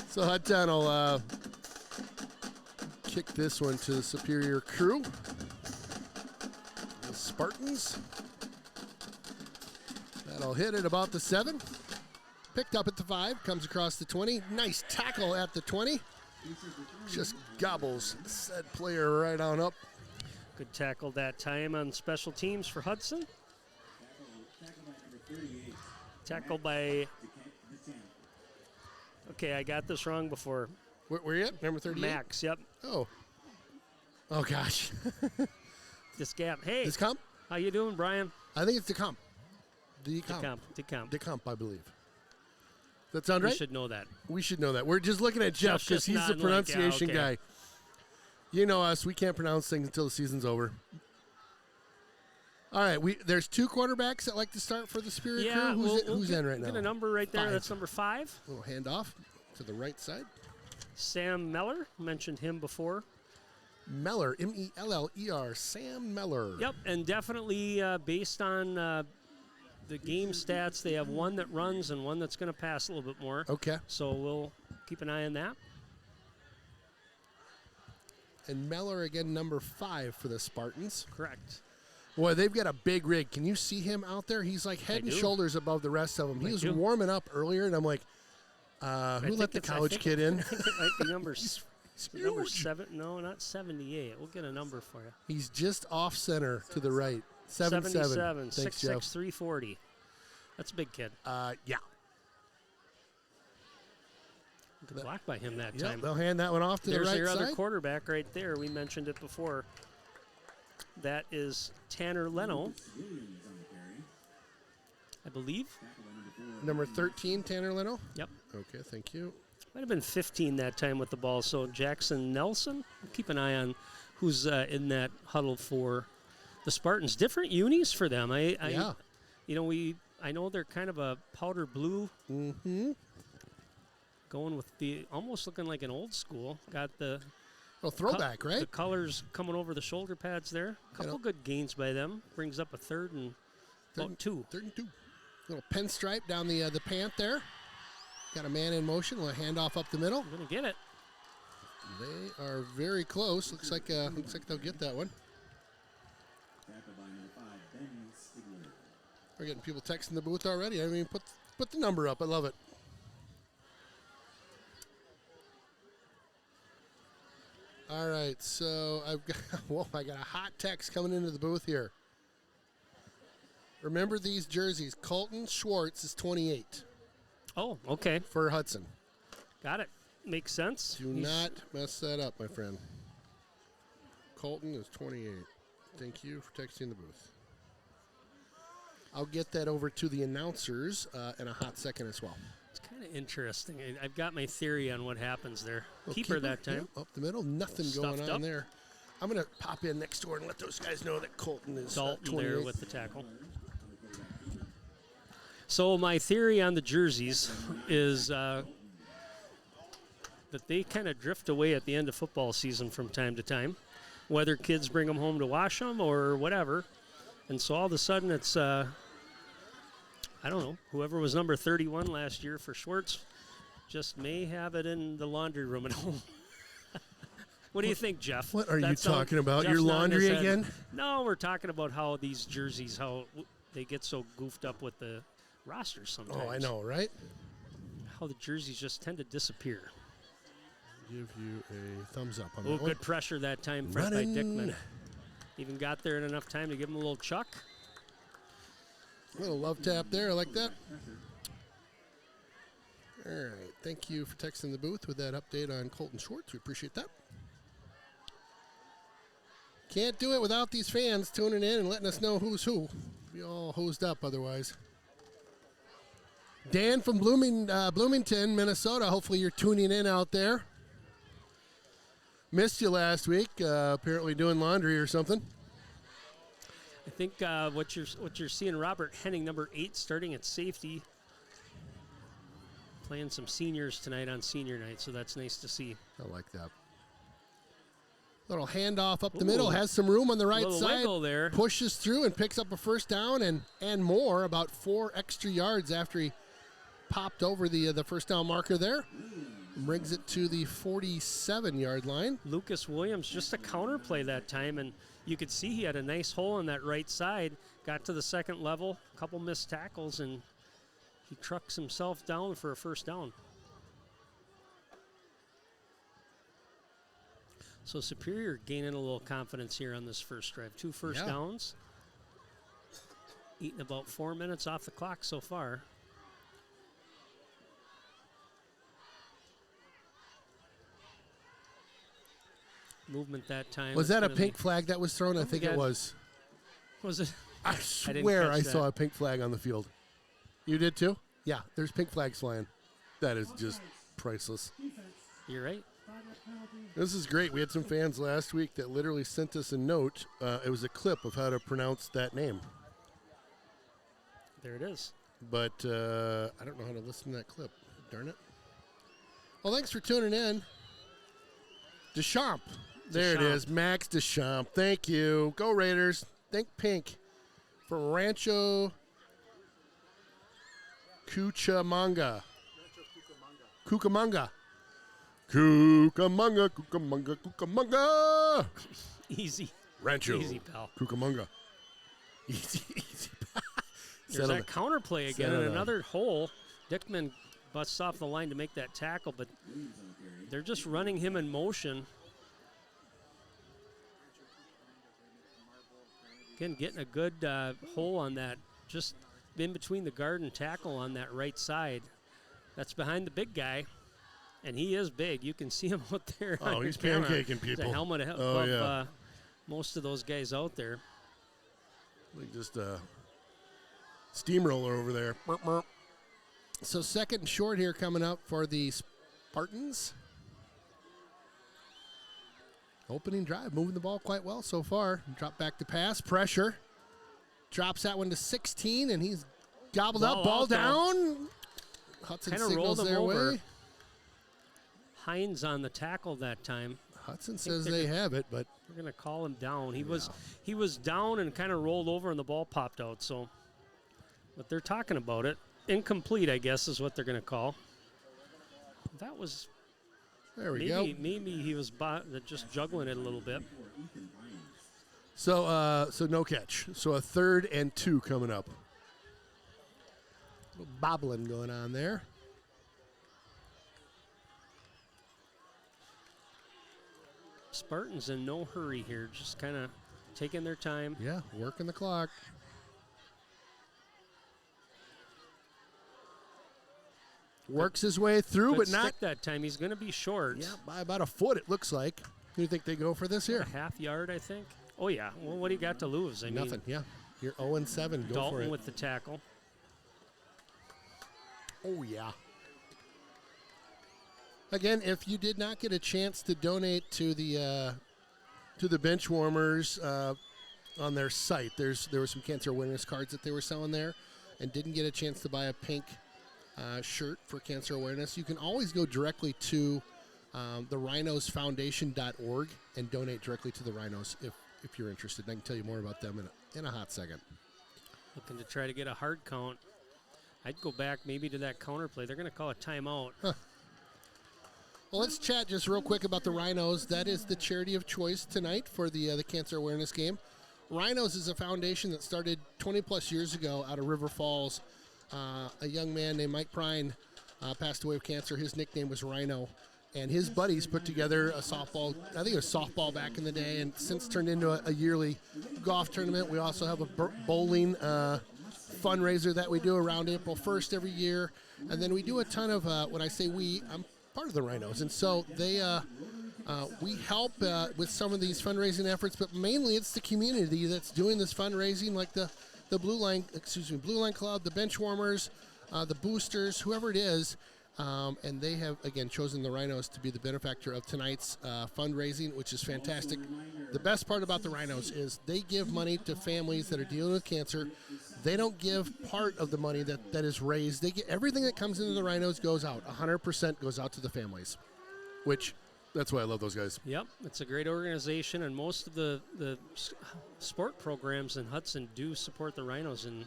So Hudson will kick this one to the Superior crew. The Spartans. That'll hit at about the 7. Picked up at the 5, comes across the 20. Nice tackle at the 20. Just gobbles said player right on up. Good tackle that time on special teams for Hudson. Tackle by... Okay, I got this wrong before. Where you at? Number 38? Max, yep. Oh gosh. Discamp. Hey. Discamp? How you doing, Brian? I think it's Decamp. Decamp, I believe. Does that sound right? We should know that. We should know that. We're just looking at Jeff because he's the pronunciation guy. You know us. We can't pronounce things until the season's over. All right. There's 2 quarterbacks that like to start for the Superior crew. Who's in right now? Get a number right there. 5. That's number 5. A little handoff to the right side. Sam Meller. Mentioned him before. Meller. M-E-L-L-E-R. Sam Meller. Yep. And definitely based on the game stats, they have one that runs and one that's going to pass a little bit more. Okay. So we'll keep an eye on that. And Meller, again, number 5 for the Spartans. Correct. Boy, they've got a big rig. Can you see him out there? He's like head and shoulders above the rest of them. He was warming up earlier, and I'm like, who let the college kid in? I think it might be number 7. No, not 78. We'll get a number for you. He's just off center to the right. 77. Thanks, 6'6", Jeff. 340. That's a big kid. Yeah. Good block by him that time. They'll hand that one off to the right side. There's your other quarterback right there. We mentioned it before. That is Tanner Leno, I believe. Number 13, Tanner Leno? Yep. Okay, thank you. Might have been 15 that time with the ball. So Jackson Nelson, keep an eye on who's in that huddle for the Spartans. Different unis for them. I know they're kind of a powder blue. Mm-hmm. Going with the almost looking like an old school. Got the throwback, right? The colors coming over the shoulder pads there. A couple good gains by them. Brings up a third and 2. Third and 2. Little pinstripe down the pant there. Got a man in motion. We'll hand off up the middle. I'm gonna get it. They are very close. Looks like they'll get that one. We're getting people texting the booth already. I mean, put the number up. I love it. All right, so I got a hot text coming into the booth here. Remember these jerseys. Colton Schwartz is 28. Oh, okay. For Hudson. Got it. Makes sense. Do not mess that up, my friend. Colton is 28. Thank you for texting the booth. I'll get that over to the announcers in a hot second as well. It's kind of interesting. I've got my theory on what happens there. Keeper that time. Up the middle. Nothing going on there. I'm going to pop in next door and let those guys know that Colton is Dalton there with the tackle. So my theory on the jerseys is that they kind of drift away at the end of football season from time to time, whether kids bring them home to wash them or whatever. And so all of a sudden it's, I don't know, whoever was number 31 last year for Schwartz just may have it in the laundry room at home. What do you think, Jeff? What are you talking about? Jeff's your laundry again? No, we're talking about how these jerseys, how they get so goofed up with the rosters sometimes. Oh, I know, right? How the jerseys just tend to disappear. Give you a thumbs up on that one. Good pressure that time by Dickman. Even got there in enough time to give him a little chuck. A little love tap there. I like that. All right. Thank you for texting the booth with that update on Colton Schwartz. We appreciate that. Can't do it without these fans tuning in and letting us know who's who. We all hosed up otherwise. Dan from Bloomington, Minnesota. Hopefully you're tuning in out there. Missed you last week. Apparently doing laundry or something. I think what you're seeing, Robert Henning, number 8, starting at safety, playing some seniors tonight on senior night. So that's nice to see. I like that. Little handoff up the middle, has some room on the right side. Wiggle there. Pushes through and picks up a first down and more, about 4 extra yards after he popped over the first down marker there. Brings it to the 47-yard line. Lucas Williams, just a counter play that time, and you could see he had a nice hole on that right side. Got to the second level, a couple missed tackles, and he trucks himself down for a first down. So Superior gaining a little confidence here on this first drive. 2 first downs. Eating about 4 minutes off the clock so far. Movement that time. Was that a pink flag that was thrown? I think it was. Was it? I swear I saw a pink flag on the field. You did too? Yeah, there's pink flags flying. That is just priceless. You're right. This is great. We had some fans last week that literally sent us a note. It was a clip of how to pronounce that name. There it is. But I don't know how to listen to that clip. Darn it. Well, thanks for tuning in. Deschamps. There it is. Max Deschamps. Thank you. Go Raiders. Think pink for Rancho Cucamonga. Cucamonga. Cucamonga. Cucamonga. Cucamonga. Easy. Rancho. Easy, pal. Cucamonga. Easy. There's that counter play again and another hole. Dickman busts off the line to make that tackle, but they're just running him in motion. Again, getting a good hole on that, just in between the guard and tackle on that right side. That's behind the big guy, and he is big. You can see him out there. Oh, he's pancaking people. The helmet above most of those guys out there. Like just a steamroller over there. So second and short here coming up for the Spartans. Opening drive, moving the ball quite well so far. Drop back to pass, pressure. Drops that one to 16, and he's gobbled up. Ball down. Hudson kinda signals their way. Hines on the tackle that time. Hudson says they have it, but we're going to call him down. He was down and kind of rolled over, and the ball popped out. So, but they're talking about it. Incomplete, I guess, is what they're going to call. That was. There we go. Maybe he was just juggling it a little bit. So no catch. So a 3rd and 2 coming up. A little bobbling going on there. Spartans in no hurry here, just kind of taking their time. Yeah, working the clock. Works his way through, but not that time. He's going to be short. Yeah, by about a foot, it looks like. Who do you think they go for this here? A half yard, I think. Oh, yeah. Well, what do you got to lose? Nothing, yeah. You're 0-7. Go Dalton for it. with the tackle. Oh, yeah. Again, if you did not get a chance to donate to the bench warmers on their site, there were some cancer awareness cards that they were selling there, and didn't get a chance to buy a pink shirt for cancer awareness, you can always go directly to the rhinosfoundation.org and donate directly to the Rhinos if you're interested. And I can tell you more about them in a hot second. Looking to try to get a hard count. I'd go back maybe to that counter play. They're going to call a timeout. Huh. Well, let's chat just real quick about the Rhinos. That is the charity of choice tonight for the cancer awareness game. Rhinos is a foundation that started 20-plus years ago out of River Falls. A young man named Mike Prine passed away of cancer. His nickname was Rhino. And his buddies put together a softball, I think it was softball back in the day, and since turned into a yearly golf tournament. We also have a bowling fundraiser that we do around April 1st every year. And then we do a ton of, when I say we, I'm part of the Rhinos. And so we help with some of these fundraising efforts, but mainly it's the community that's doing this fundraising, like the Blue Line Club, the bench warmers, the boosters, whoever it is. And they have, again, chosen the Rhinos to be the benefactor of tonight's fundraising, which is fantastic. The best part about the Rhinos is they give money to families that are dealing with cancer. They don't give part of the money that is raised. They get everything that comes into the Rhinos goes out. 100% goes out to the families, which that's why I love those guys. Yep, it's a great organization, and most of the sport programs in Hudson do support the Rhinos in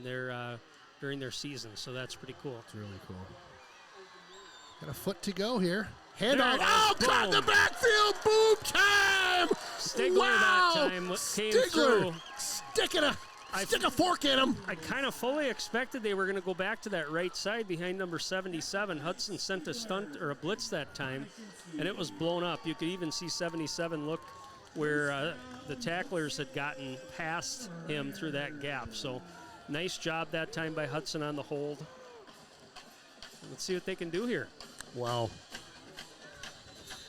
their during their season. So that's pretty cool. It's really cool. Got a foot to go here. Hand There on. it is. Oh, caught in the Boom. backfield. Boom time. Stigler wow. that time came Stigler through. stick a fork in him. I kind of fully expected they were going to go back to that right side behind number 77. Hudson sent a stunt or a blitz that time, and it was blown up. You could even see 77 look where the tacklers had gotten past him through that gap. So nice job that time by Hudson on the hold. Let's see what they can do here. Wow.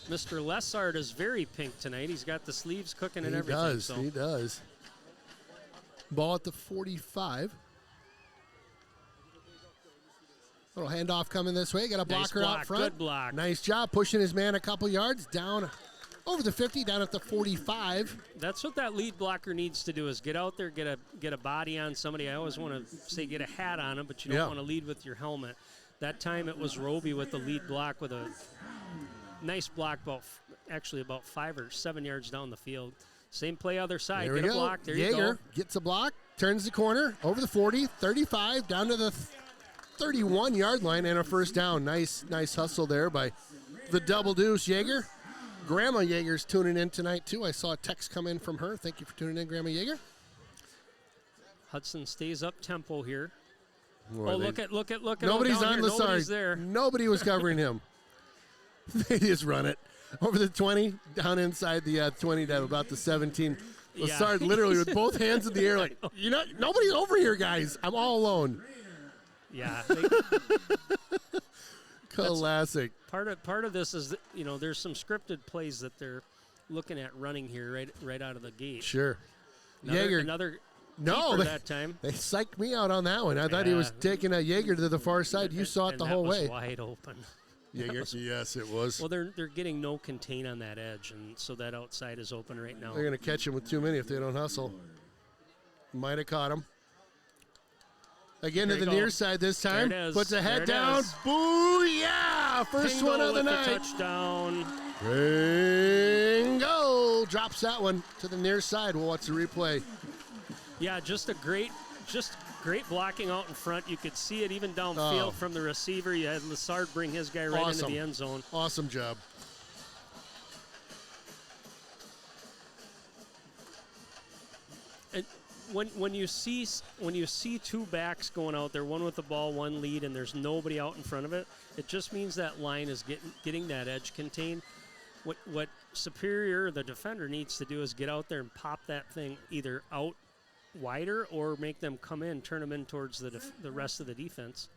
Mr. Lessard is very pink tonight. He's got the sleeves cooking and everything. He does. Ball at the 45. Little handoff coming this way. Got a blocker block, out front. good block. Nice job pushing his man a couple yards down over the 50, down at the 45. That's what that lead blocker needs to do is get out there, get a body on somebody. I always want to say get a hat on him, but you don't want to lead with your helmet. That time it was Roby with the lead block with a nice block about 5 or 7 yards down the field. Same play other side. There Get we a go. block. There Yeager you go. gets a block, turns the corner, over the 40, 35, down to the 31-yard line, and a first down. Nice hustle there by the double deuce Yeager. Grandma Yeager's tuning in tonight, too. I saw a text come in from her. Thank you for tuning in, Grandma Yeager. Hudson stays up tempo here. Boy, look at Nobody's down on here. the Nobody's side. there. Nobody was covering him. They just run it over the 20, down inside the 20 to about the 17. Lessard literally with both hands in the air like, nobody's over here, guys. I'm all alone. Yeah. Classic. Part of this is that, there's some scripted plays that they're looking at running here right out of the gate. Sure. Another keeper that time. They psyched me out on that one. I thought he was taking a Yeager to the far side. You saw it the whole way. Wide open. Yeager, yes, it was. Well, they're getting no contain on that edge, and so that outside is open right now. They're going to catch him with too many if they don't hustle. Might have caught him. Again to the near side this time. Puts a head down. Boo, yeah! First Pingle one of the with night. Touchdown. Bingo! Drops that one to the near side. We'll watch the replay. Yeah, just great blocking out in front. You could see it even downfield from the receiver. You had Lessard bring his guy right into the end zone. Awesome job. And when you see two backs going out there, one with the ball, one lead, and there's nobody out in front of it, it just means that line is getting that edge contained. What Superior, the defender, needs to do is get out there and pop that thing either out wider or make them come in, turn them in towards the rest of the defense.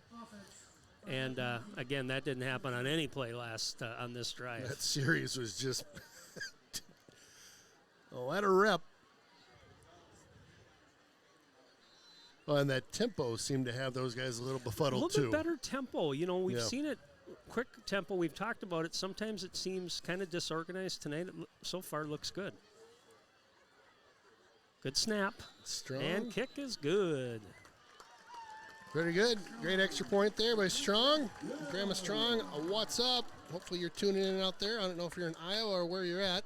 And again, that didn't happen on any play last on this drive. That series was just let her rip. Oh, and that tempo seemed to have those guys a little befuddled too. A little bit better tempo. We've seen it quick tempo. We've talked about it. Sometimes it seems kind of disorganized. Tonight, so far, looks good. Good snap. Strong. And kick is good. Very good. Great extra point there by Strong. Grandma Strong, what's up? Hopefully you're tuning in out there. I don't know if you're in Iowa or where you're at.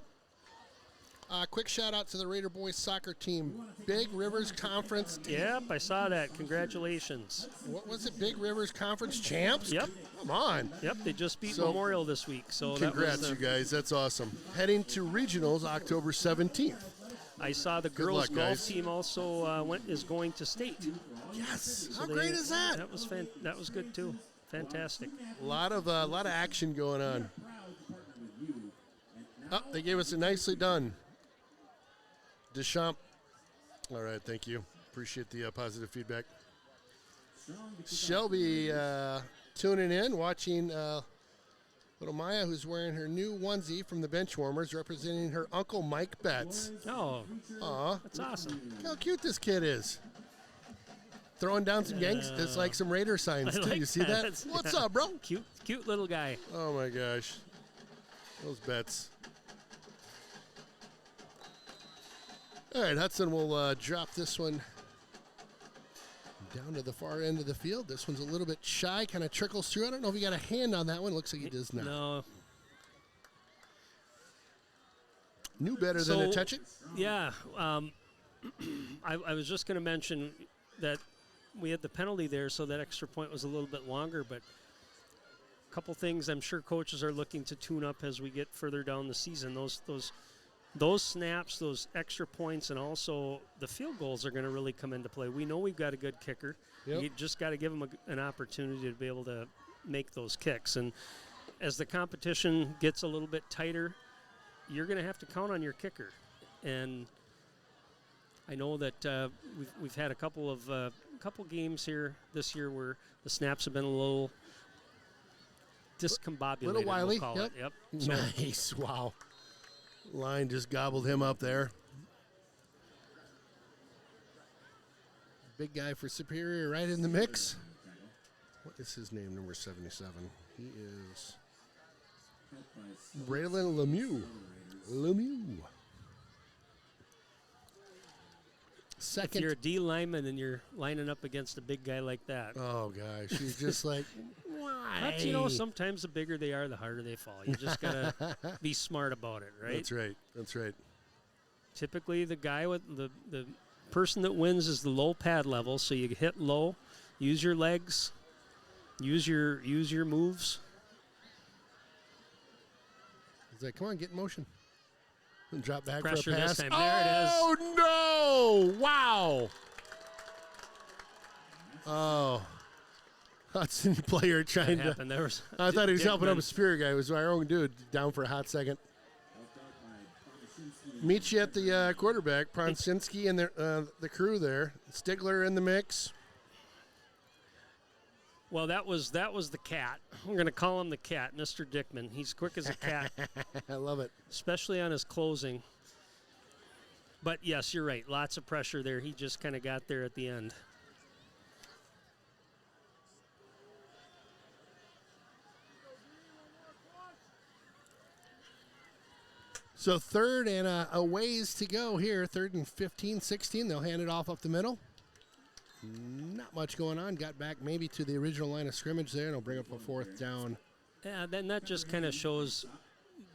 Quick shout out to the Raider boys soccer team. Big Rivers Conference. Yep, I saw that. Congratulations. What was it? Big Rivers Conference champs? Yep. Come on. Yep, they just beat Memorial this week. So congrats, you guys. That's awesome. Heading to regionals October 17th. I saw the girls golf team also is going to state. Yes. So how great is that? That was good too. Fantastic. A lot of action going on. Oh, they gave us a nicely done. Deschamps. All right, thank you. Appreciate the positive feedback. Shelby tuning in, watching little Maya, who's wearing her new onesie from the Benchwarmers, representing her Uncle Mike Betts. Oh, aw, that's awesome. Look how cute this kid is. Throwing down some gangs. It's like some Raider signs, too. You see that? What's up, bro? Cute little guy. Oh, my gosh. Those Betts. All right, Hudson will drop this one down to the far end of the field. This one's a little bit shy, kind of trickles through. I don't know if he got a hand on that one. Looks like he does not. No. Knew better than to touch it. Yeah. I was just going to mention that we had the penalty there, so that extra point was a little bit longer. But a couple things I'm sure coaches are looking to tune up as we get further down the season. Those snaps, those extra points, and also the field goals are going to really come into play. We know we've got a good kicker. Yep. You just got to give them an opportunity to be able to make those kicks. And as the competition gets a little bit tighter, you're going to have to count on your kicker. And I know that we've had a couple games here this year where the snaps have been a little discombobulated. Little wily. We'll call Yep. it. Yep. Nice. Wow. Line just gobbled him up there. Big guy for Superior right in the mix. What is his name, number 77? He is Braylon Lemieux. Second. If you're a D lineman and you're lining up against a big guy like that. Oh, gosh. He's just like, why? But, you know, sometimes the bigger they are, the harder they fall. You just got to be smart about it, right? That's right. Typically, the guy with the person that wins is the low pad level, so you hit low, use your legs, use your moves. He's like, come on, get in motion. And drop back Pressure for a pass. this time. There it is. Oh, no. Wow. Oh. Hudson player trying to. There was I thought he was helping Dickman. up a Superior guy. It was our own dude down for a hot second. Meet you at the quarterback, Pronsinski and the crew there. Stigler in the mix. Well, that was the cat. We're going to call him the cat, Mr. Dickman. He's quick as a cat. I love it. Especially on his closing. But, yes, you're right. Lots of pressure there. He just kind of got there at the end. So third and a ways to go here. Third and 15, 16. They'll hand it off up the middle. Not much going on. Got back maybe to the original line of scrimmage there. And it'll bring up a fourth down. Yeah, then that just kind of shows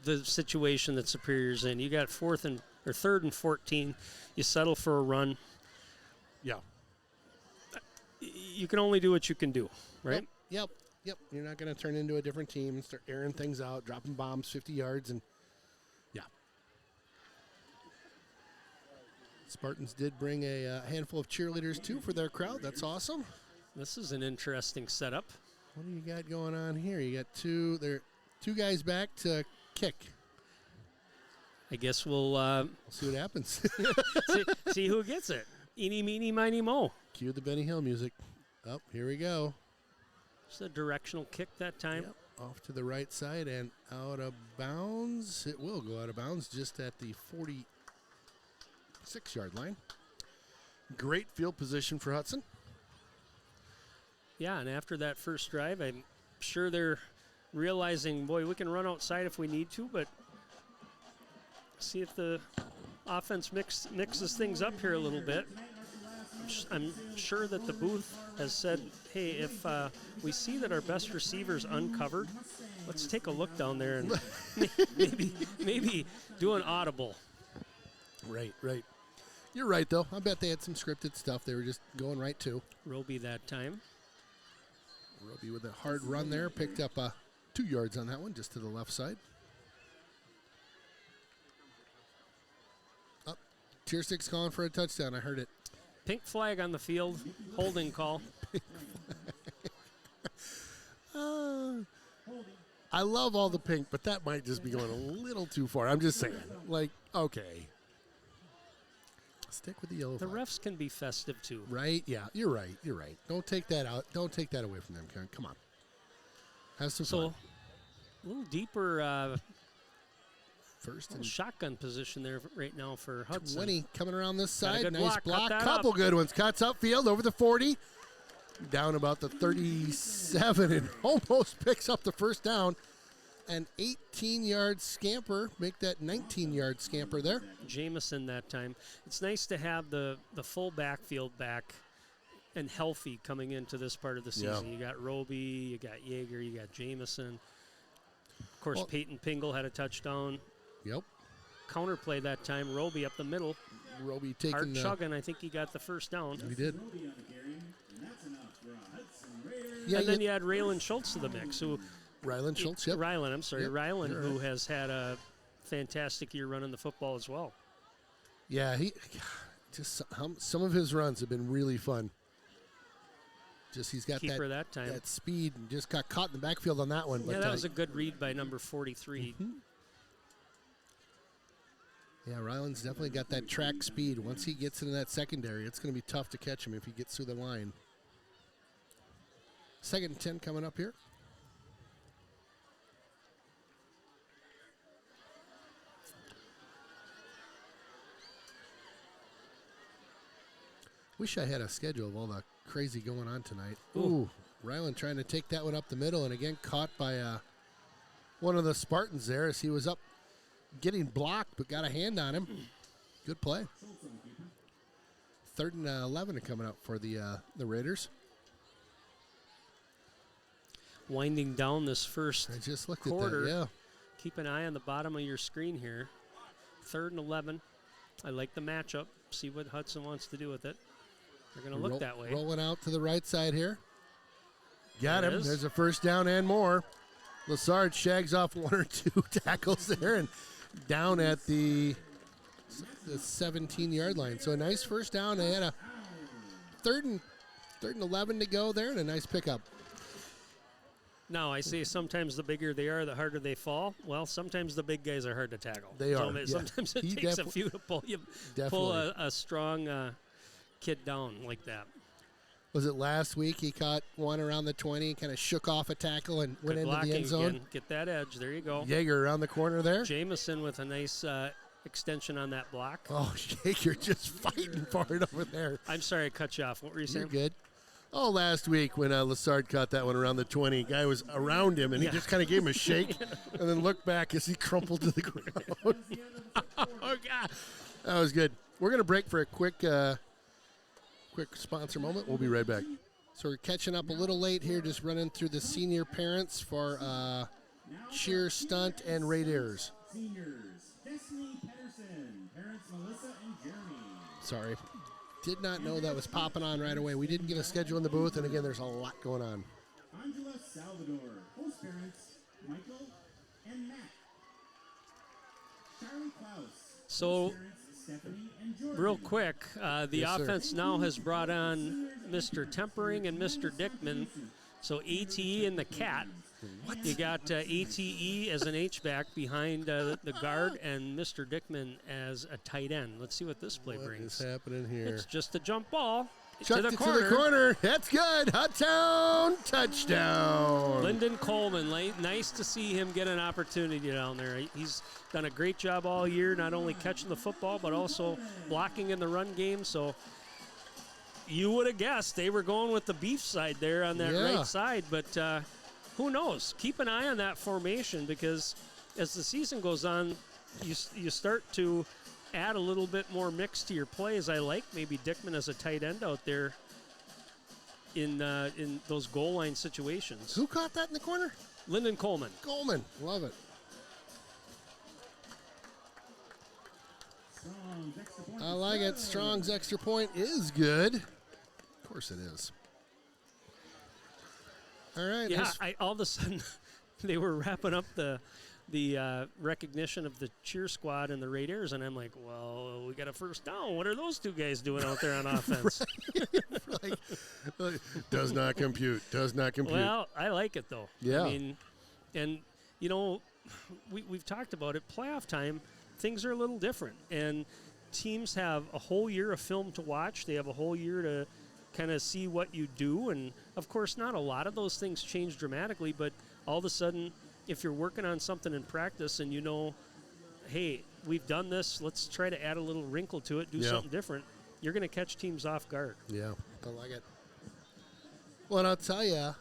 the situation that Superior's in. You got third and 14. You settle for a run. Yeah. You can only do what you can do, right? Yep. You're not going to turn into a different team and start airing things out, dropping bombs 50 yards, and yeah. Spartans did bring a handful of cheerleaders, too, for their crowd. That's awesome. This is an interesting setup. What do you got going on here? You got two guys back to kick. I guess we'll see what happens. see who gets it. Eeny, meeny, miny, mo. Cue the Benny Hill music. Oh, here we go. Just a directional kick that time. Yep. Off to the right side and out of bounds. It will go out of bounds just at the 46-yard line. Great field position for Hudson. Yeah, and after that first drive, I'm sure they're realizing, boy, we can run outside if we need to, but see if the offense mixes things up here a little bit. I'm sure that the booth has said, hey, if we see that our best receiver's uncovered, let's take a look down there and maybe do an audible. Right. You're right, though. I bet they had some scripted stuff they were just going right to. Roby that time. Roby with a hard run there. Picked up 2 yards on that one, just to the left side. Up. Tier 6 calling for a touchdown. I heard it. Pink flag on the field. Holding call. I love all the pink, but that might just be going a little too far. I'm just saying. Like, okay. Stick with the yellow The flag. refs can be festive, too. Right? Yeah, you're right. Don't take that out. Don't take that away from them, Karen. Come on. Have some fun. So, a little deeper First and shotgun position there right now for Hudson. 20 coming around this Got a side. good Nice block. Cut that Couple up. good ones. Cuts upfield over the 40. Down about the 37 and almost picks up the first down. An 18-yard scamper. Make that 19-yard scamper there. Jameson that time. It's nice to have the full backfield back and healthy coming into this part of the season. Yeah. You got Roby, you got Yeager, you got Jameson. Of course, Well- Peyton Pingle had a touchdown. Yep. Counterplay that time. Roby up the middle. Roby taking Hard chugging. I think he got the first down. He did. Yeah, and then you add Raylan Schultz to the mix, who Rylan Schultz, yep. Rylan, I'm sorry, Yep, Rylan, you're who right. has had a fantastic year running the football as well. Yeah, he just some of his runs have been really fun. Just he's got Keeper that time. that speed and just got caught in the backfield on that one. Yeah, But that was a good read by number 43. yeah, Ryland's definitely got that track speed. Once he gets into that secondary, it's going to be tough to catch him if he gets through the line. 2nd and 10 coming up here. Wish I had a schedule of all the crazy going on tonight. Ooh, Ryland trying to take that one up the middle, and again caught by one of the Spartans there as he was up getting blocked, but got a hand on him. Good play. 3rd and 11 coming up for the Raiders. Winding down this first I just looked quarter. at that. Yeah. Keep an eye on the bottom of your screen here. 3rd and 11. I like the matchup. See what Hudson wants to do with it. They're going to look that way. Rolling out to the right side here. Got There it him. is. There's a first down and more. Lassard shags off 1 or 2 tackles there and down at the 17-yard line. So a nice first down. They had a 3rd and 11 to go there and a nice pickup. Now, I say sometimes the bigger they are, the harder they fall. Well, sometimes the big guys are hard to tackle. They are, yeah. Sometimes it He takes a few to pull Definitely. a strong kid down like that. Was it last week he caught one around the 20, kind of shook off a tackle and went Good into blocking the end zone? again. Get that edge. There you go. Yeager around the corner there. Jameson with a nice extension on that block. Oh, Yeager just fighting for it over there. I'm sorry I cut you off. What were you saying? You're good. Oh, last week when Lassard caught that one around the 20, guy was around him, and he just kind of gave him a shake and then looked back as he crumpled to the ground. Oh, God. That was good. We're going to break for a quick sponsor moment. We'll be right back. So we're catching up a little late here, just running through the senior parents for cheer, stunt, and Raiders. Seniors, Destiny Pedersen, parents Melissa and Jeremy. Sorry. Did not know that was popping on right away. We didn't get a schedule in the booth, and again, there's a lot going on. Angela Salvador, host parents Michael and Matt. Charlie Klaus, So, host parents Stephanie and Jordan. real quick, the Yes, sir. offense now has brought on Mr. Tempering and Mr. Dickman. So ATE and the Cat. What? You got ATE as an H-back behind the guard and Mr. Dickman as a tight end. Let's see what this play What brings. is happening here? It's just a jump ball Chucked to it the corner. to the corner. That's good. Hudson touchdown. Lyndon Coleman, nice to see him get an opportunity down there. He's done a great job all year, not only catching the football, but also blocking in the run game. So you would have guessed they were going with the beef side there on that Yeah. right side, but who knows? Keep an eye on that formation because as the season goes on, you start to add a little bit more mix to your plays. I like maybe Dickman as a tight end out there in those goal line situations. Who caught that in the corner? Lyndon Coleman. Goldman. Love it. Strong's extra point. I like it. Strong's extra point is good. Of course it is. All right. Yeah, nice- all of a sudden they were wrapping up the recognition of the cheer squad and the Raiders, and I'm like, well, we got a first down. What are those two guys doing out there on offense? like, does not compute. Does not compute. Well, I like it though. Yeah. I mean, and you know, we've talked about it. Playoff time, things are a little different, and teams have a whole year of film to watch. They have a whole year to kind of see what you do, and of course, not a lot of those things change dramatically, but all of a sudden, if you're working on something in practice and you know, hey, we've done this, let's try to add a little wrinkle to it, do Yeah. something different, you're going to catch teams off guard. Yeah, I like it. Well, and I'll tell you,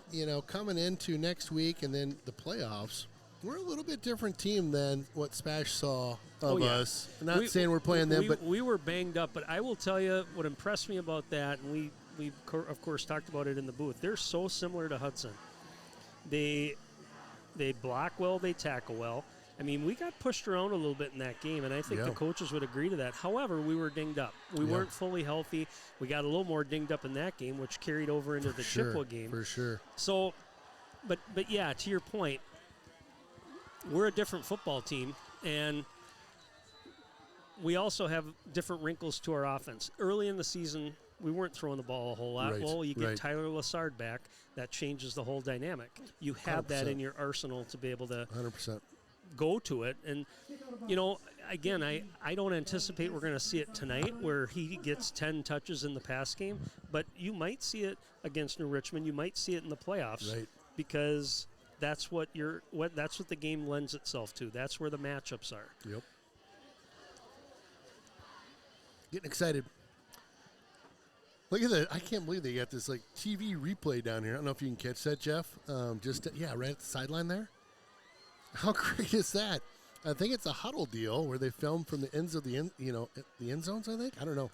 coming into next week and then the playoffs, we're a little bit different team than what Spash saw of Oh, yeah. us. I'm not saying we're playing them, but we were banged up. But I will tell you what impressed me about that, and we of course talked about it in the booth. They're so similar to Hudson. They block well, they tackle well. I mean, we got pushed around a little bit in that game, and I think the coaches would agree to that. However, we were dinged up. We weren't fully healthy. We got a little more dinged up in that game, which carried over into the Chippewa game. For sure. So, but yeah, to your point, we're a different football team, and we also have different wrinkles to our offense. Early in the season, we weren't throwing the ball a whole lot. Right, well, you get right. Tyler Lassard back. That changes the whole dynamic. You have 100%. that in your arsenal to be able to 100%. go to it. And, again, I don't anticipate we're going to see it tonight where he gets 10 touches in the pass game, but you might see it against New Richmond. You might see it in the playoffs because that's what the game lends itself to. That's where the matchups are. Yep. Getting excited. Look at that. I can't believe they got this TV replay down here. I don't know if you can catch that, Jeff. Right at the sideline there. How great is that? I think it's a huddle deal where they film from the ends of the end zones, I think. I don't know.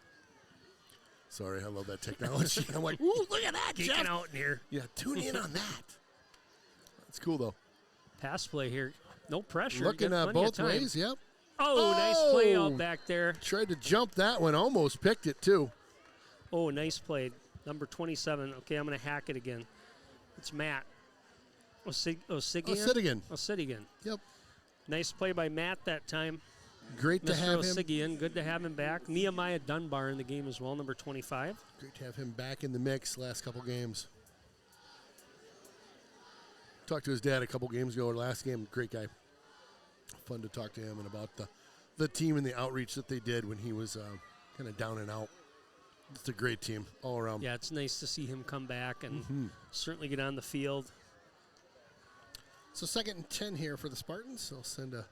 Sorry, I love that technology. I'm like, ooh, look at that, Geeking Jeff. out in here. Yeah, tune in on that. That's cool, though. Pass play here. No pressure. Looking both ways, yep. Oh, nice play out back there. Tried to jump that one, almost picked it, too. Oh, nice play. Number 27. Okay, I'm going to hack it again. It's Matt. Siggian? Siggian. Yep. Nice play by Matt that time. Great to have him. Siggian, good to have him back. Nehemiah Dunbar in the game as well, number 25. Great to have him back in the mix last couple games. Talked to his dad a couple games ago, or last game. Great guy. Fun to talk to him and about the team and the outreach that they did when he was kind of down and out. It's a great team all around. Yeah, it's nice to see him come back and certainly get on the field. So 2nd and 10 here for the Spartans. They'll send a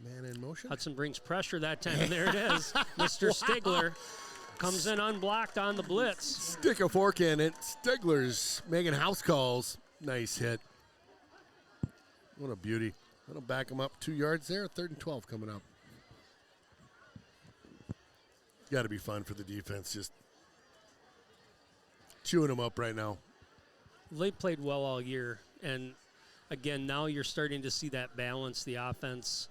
man in motion. Hudson brings pressure that time, and there it is. Mr. Stigler comes in unblocked on the blitz. Stick a fork in it. Stigler's making house calls. Nice hit. What a beauty. That'll back him up 2 yards there. 3rd and 12 coming up. Got to be fun for the defense, just chewing them up right now. They played well all year, and again, now you're starting to see that balance. The offense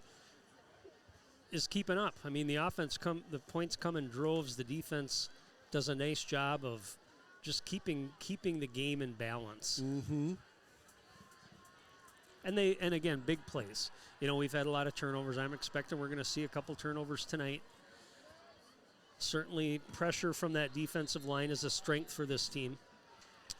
is keeping up. I mean, the points come in droves. The defense does a nice job of just keeping the game in balance. Mm-hmm. And again, big plays. We've had a lot of turnovers. I'm expecting we're going to see a couple turnovers tonight. Certainly, pressure from that defensive line is a strength for this team.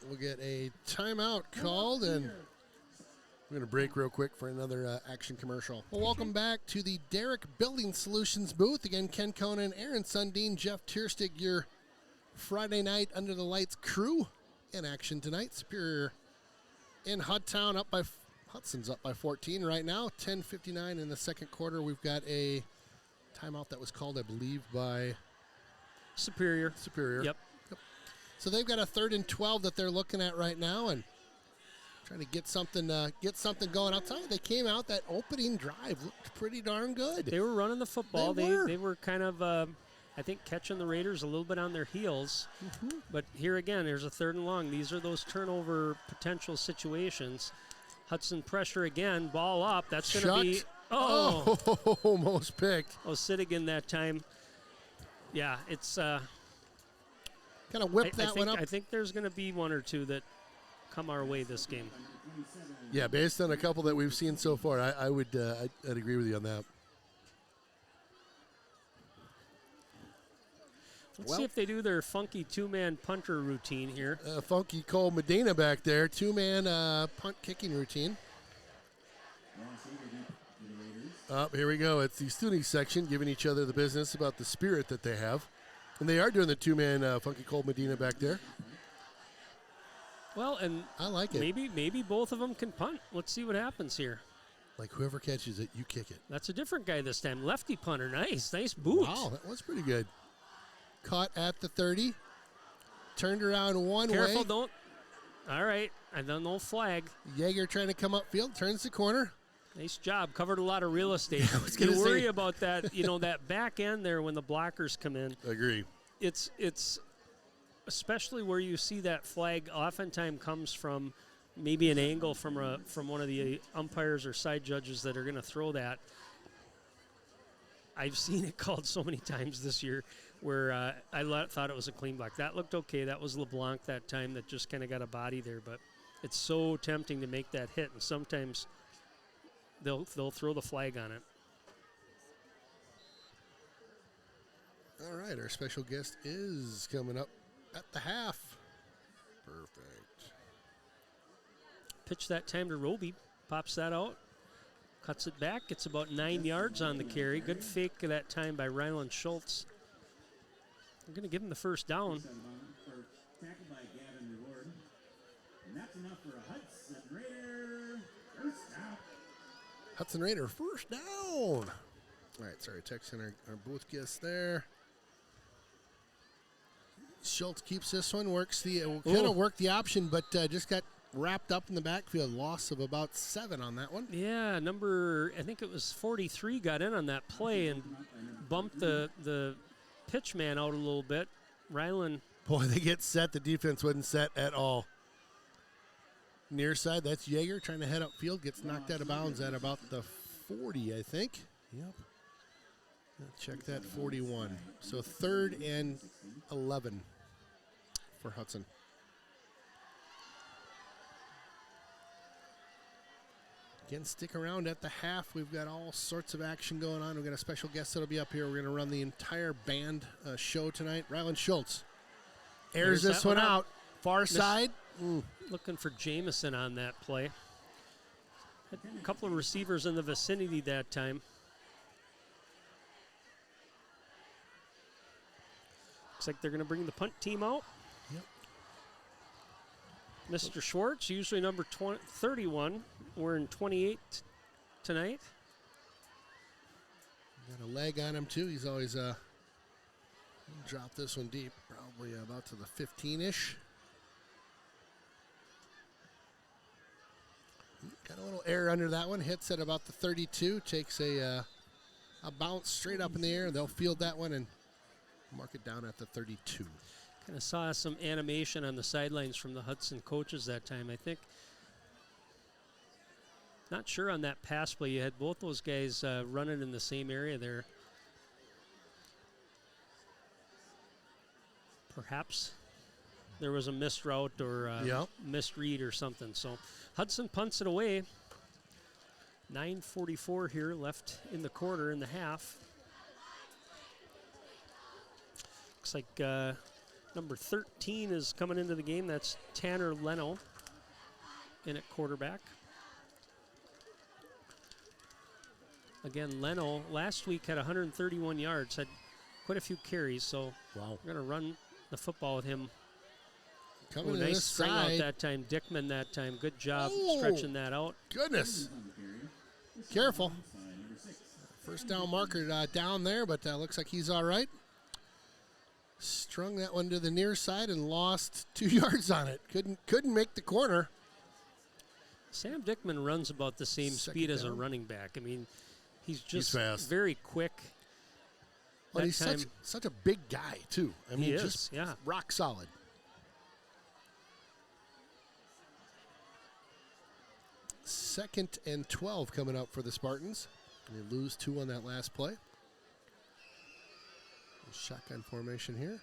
We'll get a timeout called, and we're going to break real quick for another action commercial. Well, welcome back to the Derrick Building Solutions booth. Again, Ken Conan, Aaron Sundin, Jeff Tierstig, your Friday night under the lights crew in action tonight. Superior in Hudtown Hudson's up by 14 right now. 10:59 in the second quarter. We've got a timeout that was called, I believe, by Superior. Yep. So they've got a 3rd and 12 that they're looking at right now and trying to get something going. I'll tell you, they came out, that opening drive looked pretty darn good. They were running the football. They were kind of, I think, catching the Raiders a little bit on their heels. Mm-hmm. But here again, there's a 3rd and long. These are those turnover potential situations. Hudson pressure again, ball up. That's going to be, almost picked. Sittigan that time. Yeah, it's kind of whipped that one up. I think there's going to be one or two that come our way this game. Yeah, based on a couple that we've seen so far, I'd agree with you on that. Let's see if they do their funky two-man punter routine here. Funky Cole Medina back there, two-man punt kicking routine. Here we go. It's the student section giving each other the business about the spirit that they have. And they are doing the two-man Funky Cole Medina back there. Well, and I like it. Maybe both of them can punt. Let's see what happens here. Like whoever catches it, you kick it. That's a different guy this time. Lefty punter. Nice boot. Wow, that was pretty good. Caught at the 30. Turned around one way. Careful, don't. All right, I done no flag. Yeager trying to come upfield, turns the corner. Nice job. Covered a lot of real estate. You worry about that, that back end there when the blockers come in. Agree. It's especially where you see that flag oftentimes comes from maybe an angle from one of the umpires or side judges that are going to throw that. I've seen it called so many times this year where thought it was a clean block. That looked okay. That was LeBlanc that time that just kind of got a body there. But it's so tempting to make that hit, and sometimes they'll throw the flag on it. All right, our special guest is coming up at the half. Perfect. Pitch that time to Roby. Pops that out. Cuts it back. It's about 9 yards on the carry. Good fake that time by Ryland Schultz. We're going to give him the first down. Tackled by Gavin Reward. And that's enough for a Hudson Raider first down. Hudson Raider, first down. All right, sorry, texting our booth guest there. Schultz keeps this one, works kind of worked the option, but just got wrapped up in the backfield. Loss of about 7 on that one. Yeah, I think it was 43 got in on that play and bumped the pitch man out a little bit. Ryland. Boy, they get set. The defense wasn't set at all. Near side, that's Yeager trying to head upfield. Gets knocked out of bounds at about the 40, I think. Yep. Check that, 41. So 3rd and 11 for Hudson. Again, stick around at the half. We've got all sorts of action going on. We've got a special guest that'll be up here. We're going to run the entire band show tonight. Ryland Schultz airs this one out. Far side. Looking for Jamison on that play. Had a couple of receivers in the vicinity that time. Looks like they're going to bring the punt team out. Yep. Mr. Schwartz, usually number 31, wearing 28 tonight. Got a leg on him, too. He's always drop this one deep, probably about to the 15-ish. Got a little air under that one. Hits at about the 32. Takes a bounce straight up in the air. They'll field that one and mark it down at the 32. Kind of saw some animation on the sidelines from the Hudson coaches that time, I think. Not sure on that pass play. You had both those guys running in the same area there. Perhaps there was a missed route or misread or something. So Hudson punts it away. 9:44 here left in the quarter, in the half. Looks like number 13 is coming into the game. That's Tanner Leno in at quarterback. Again, Leno last week had 131 yards, had quite a few carries, so wow. We're going to run the football with him. Coming to nice this string side. out that time. Dickman that time. Good job Oh, stretching that out. Goodness. Careful. First down marker down there, but looks like he's all right. Strung that one to the near side and lost 2 yards on it. Couldn't make the corner. Sam Dickman runs about the same speed as a running back. I mean, he's just fast. very quick. But he's such a big guy, too. I mean, He is, just yeah. rock solid. Second and 12 coming up for the Spartans. They lose 2 on that last play. Shotgun formation here.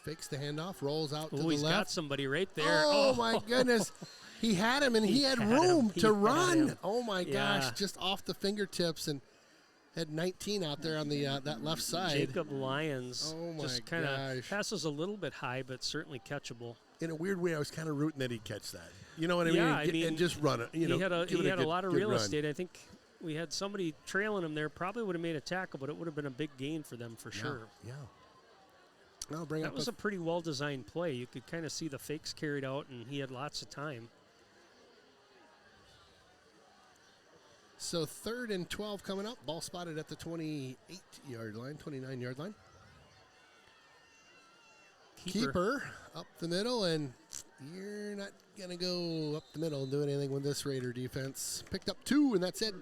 Fakes the handoff, rolls out to the left. He's got somebody right there. Oh, my goodness. He had him, and he had room to run. Oh, my gosh, just off the fingertips, and had 19 out there on the that left side. Jacob Lyons just kind of passes a little bit high, but certainly catchable. In a weird way, I was kind of rooting that he'd catch that. You know what I Yeah, mean? And just run it. He had a lot of real run. estate. I think we had somebody trailing him there. Probably would have made a tackle, but it would have been a big gain for them for sure. Yeah. I'll bring That was a pretty well-designed play. You could kind of see the fakes carried out, and he had lots of time. So 3rd and 12 coming up. Ball spotted at the 28-yard line, 29-yard line. Keeper up the middle, and you're not going to go up the middle and do anything with this Raider defense. Picked up 2, and that's it.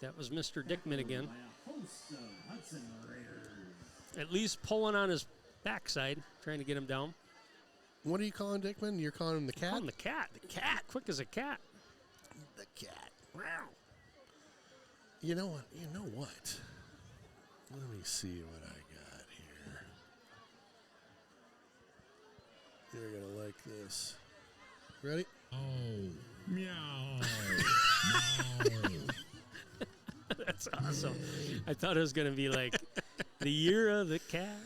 That was Mr. Dickman again. At least pulling on his backside, trying to get him down. What are you calling Dickman? You're calling him the cat? Call him the cat. The cat. Quick as a cat. The cat. Wow. You know what? Let me see what I got here. You're going to like this. Ready? Oh, meow. That's awesome. I thought it was going to be like the year of the cat.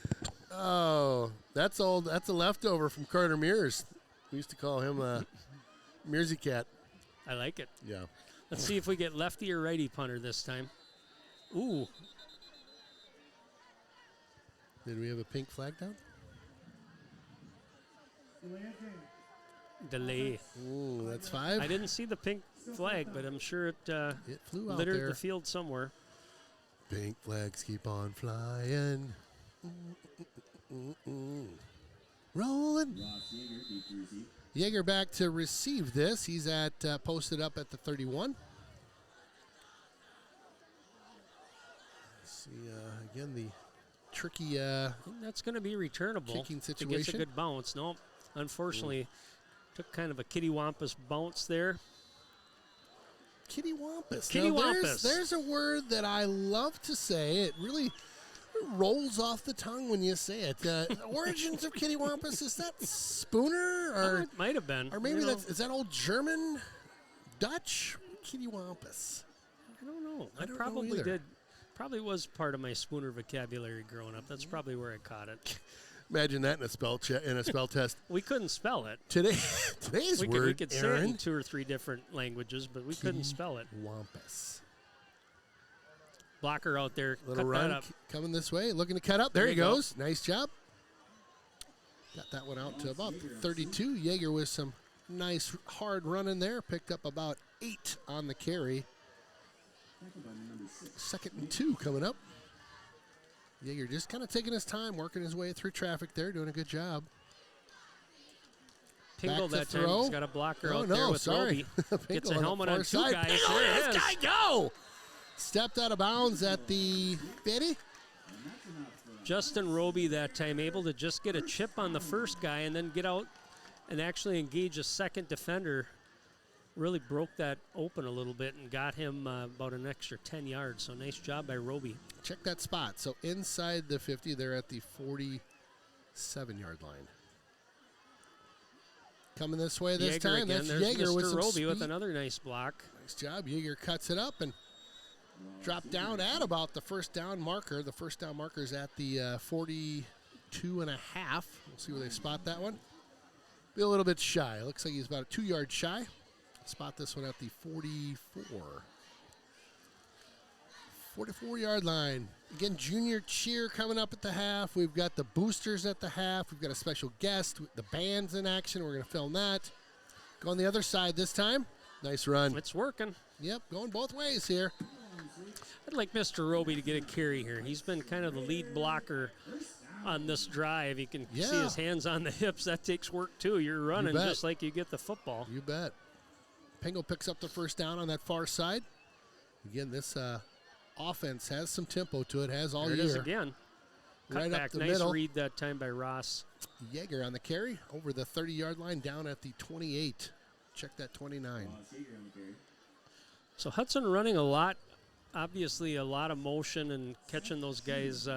Oh, that's old. That's a leftover from Carter Mears. We used to call him Mearsy Cat. I like it. Yeah. Let's see if we get lefty or righty punter this time. Ooh. Did we have a pink flag down? Delay. Ooh, that's 5. I didn't see the pink flag, but I'm sure it It flew out littered there. the field somewhere. Pink flags keep on flying. Rolling. Ross Yeager, deep to receive. Yeager back to receive this. He's at posted up at the 31. See, again, the tricky That's going to be returnable. Kicking If it gets situation. a good bounce. Nope. Unfortunately, took kind of a kittywampus bounce there. kittywampus. Kittywampus. Now, there's a word that I love to say. It really rolls off the tongue when you say it. The origins of kittywampus, is that Spooner? Or It might have been. Or maybe You know, is that old German, Dutch, kittywampus? I don't know. I I don't know probably either. did. Probably was part of my Spooner vocabulary growing up. That's probably where I caught it. Imagine that in a spell test. We couldn't spell it. Today's We word, could say it Aaron. in 2 or 3 different languages, but we couldn't spell it. Wampus. Blocker out there. Little Cut run that up. coming this way, looking to cut up. There There he you go. goes. Nice job. Got that one out to about 32. Yeager with some nice hard running there. Picked up about 8 on the carry. Tackled by number 6. 2nd and 2 coming up. Yeager just kind of taking his time, working his way through traffic there, doing a good job. Pingle Back to that time. throw. He's got a blocker Oh, out no, there with sorry. Roby. Gets a Pingle on the helmet far on 2 side. guys. Pingle, There let it this is. guy go. Stepped out of bounds at the 50. Justin Roby that time able to just get a chip on the first guy and then get out and actually engage a second defender. Really broke that open a little bit and got him about an extra 10 yards. So nice job by Roby. Check that spot. So inside the 50, they're at the 47-yard line. Coming this way this Yeager time. again. That's There's Yeager with Mr. some Roby speed. with another nice block. Nice job. Yeager cuts it up and dropped down at about the first down marker. The first down marker is at the 42 and a half. We'll see where they spot that one. Be a little bit shy. Looks like he's about a 2 yard shy. Spot this one at the 44-yard line. Again, junior cheer coming up at the half. We've got the boosters at the half. We've got a special guest. The band's in action. We're going to film that. Go on the other side this time. Nice run. It's working. Yep, going both ways here. I'd like Mr. Roby to get a carry here. He's been kind of the lead blocker on this drive. You can see Yeah. his hands on the hips. That takes work, too. You're running bet. just like you get the football. You bet. Pingle picks up the first down on that far side. Again, this offense has some tempo to it, has all There it year. is again. Right Cut up back. the Nice middle. read that time by Ross. Yeager on the carry over the 30-yard line down at the 28. Check that 29. Ross Yeager on the carry. So Hudson running a lot, obviously a lot of motion and catching those guys,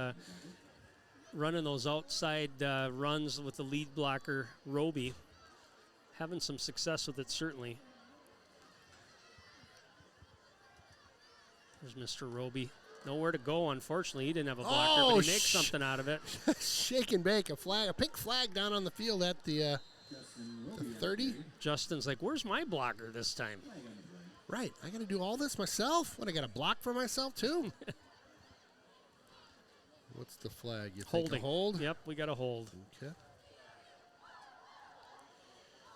running those outside runs with the lead blocker, Roby. Having some success with it, certainly. There's Mr. Roby. Nowhere to go, unfortunately. He didn't have a blocker, Oh, but he makes something out of it. Shake and bake, a pink flag down on the field at the Justin Roby on the 30. carry. Justin's like, where's my blocker this time? Flag on the play. Right, I got to do all this myself? What, I got to block for myself too? What's the flag? You think Holding. a hold? Yep, we got a hold. Okay.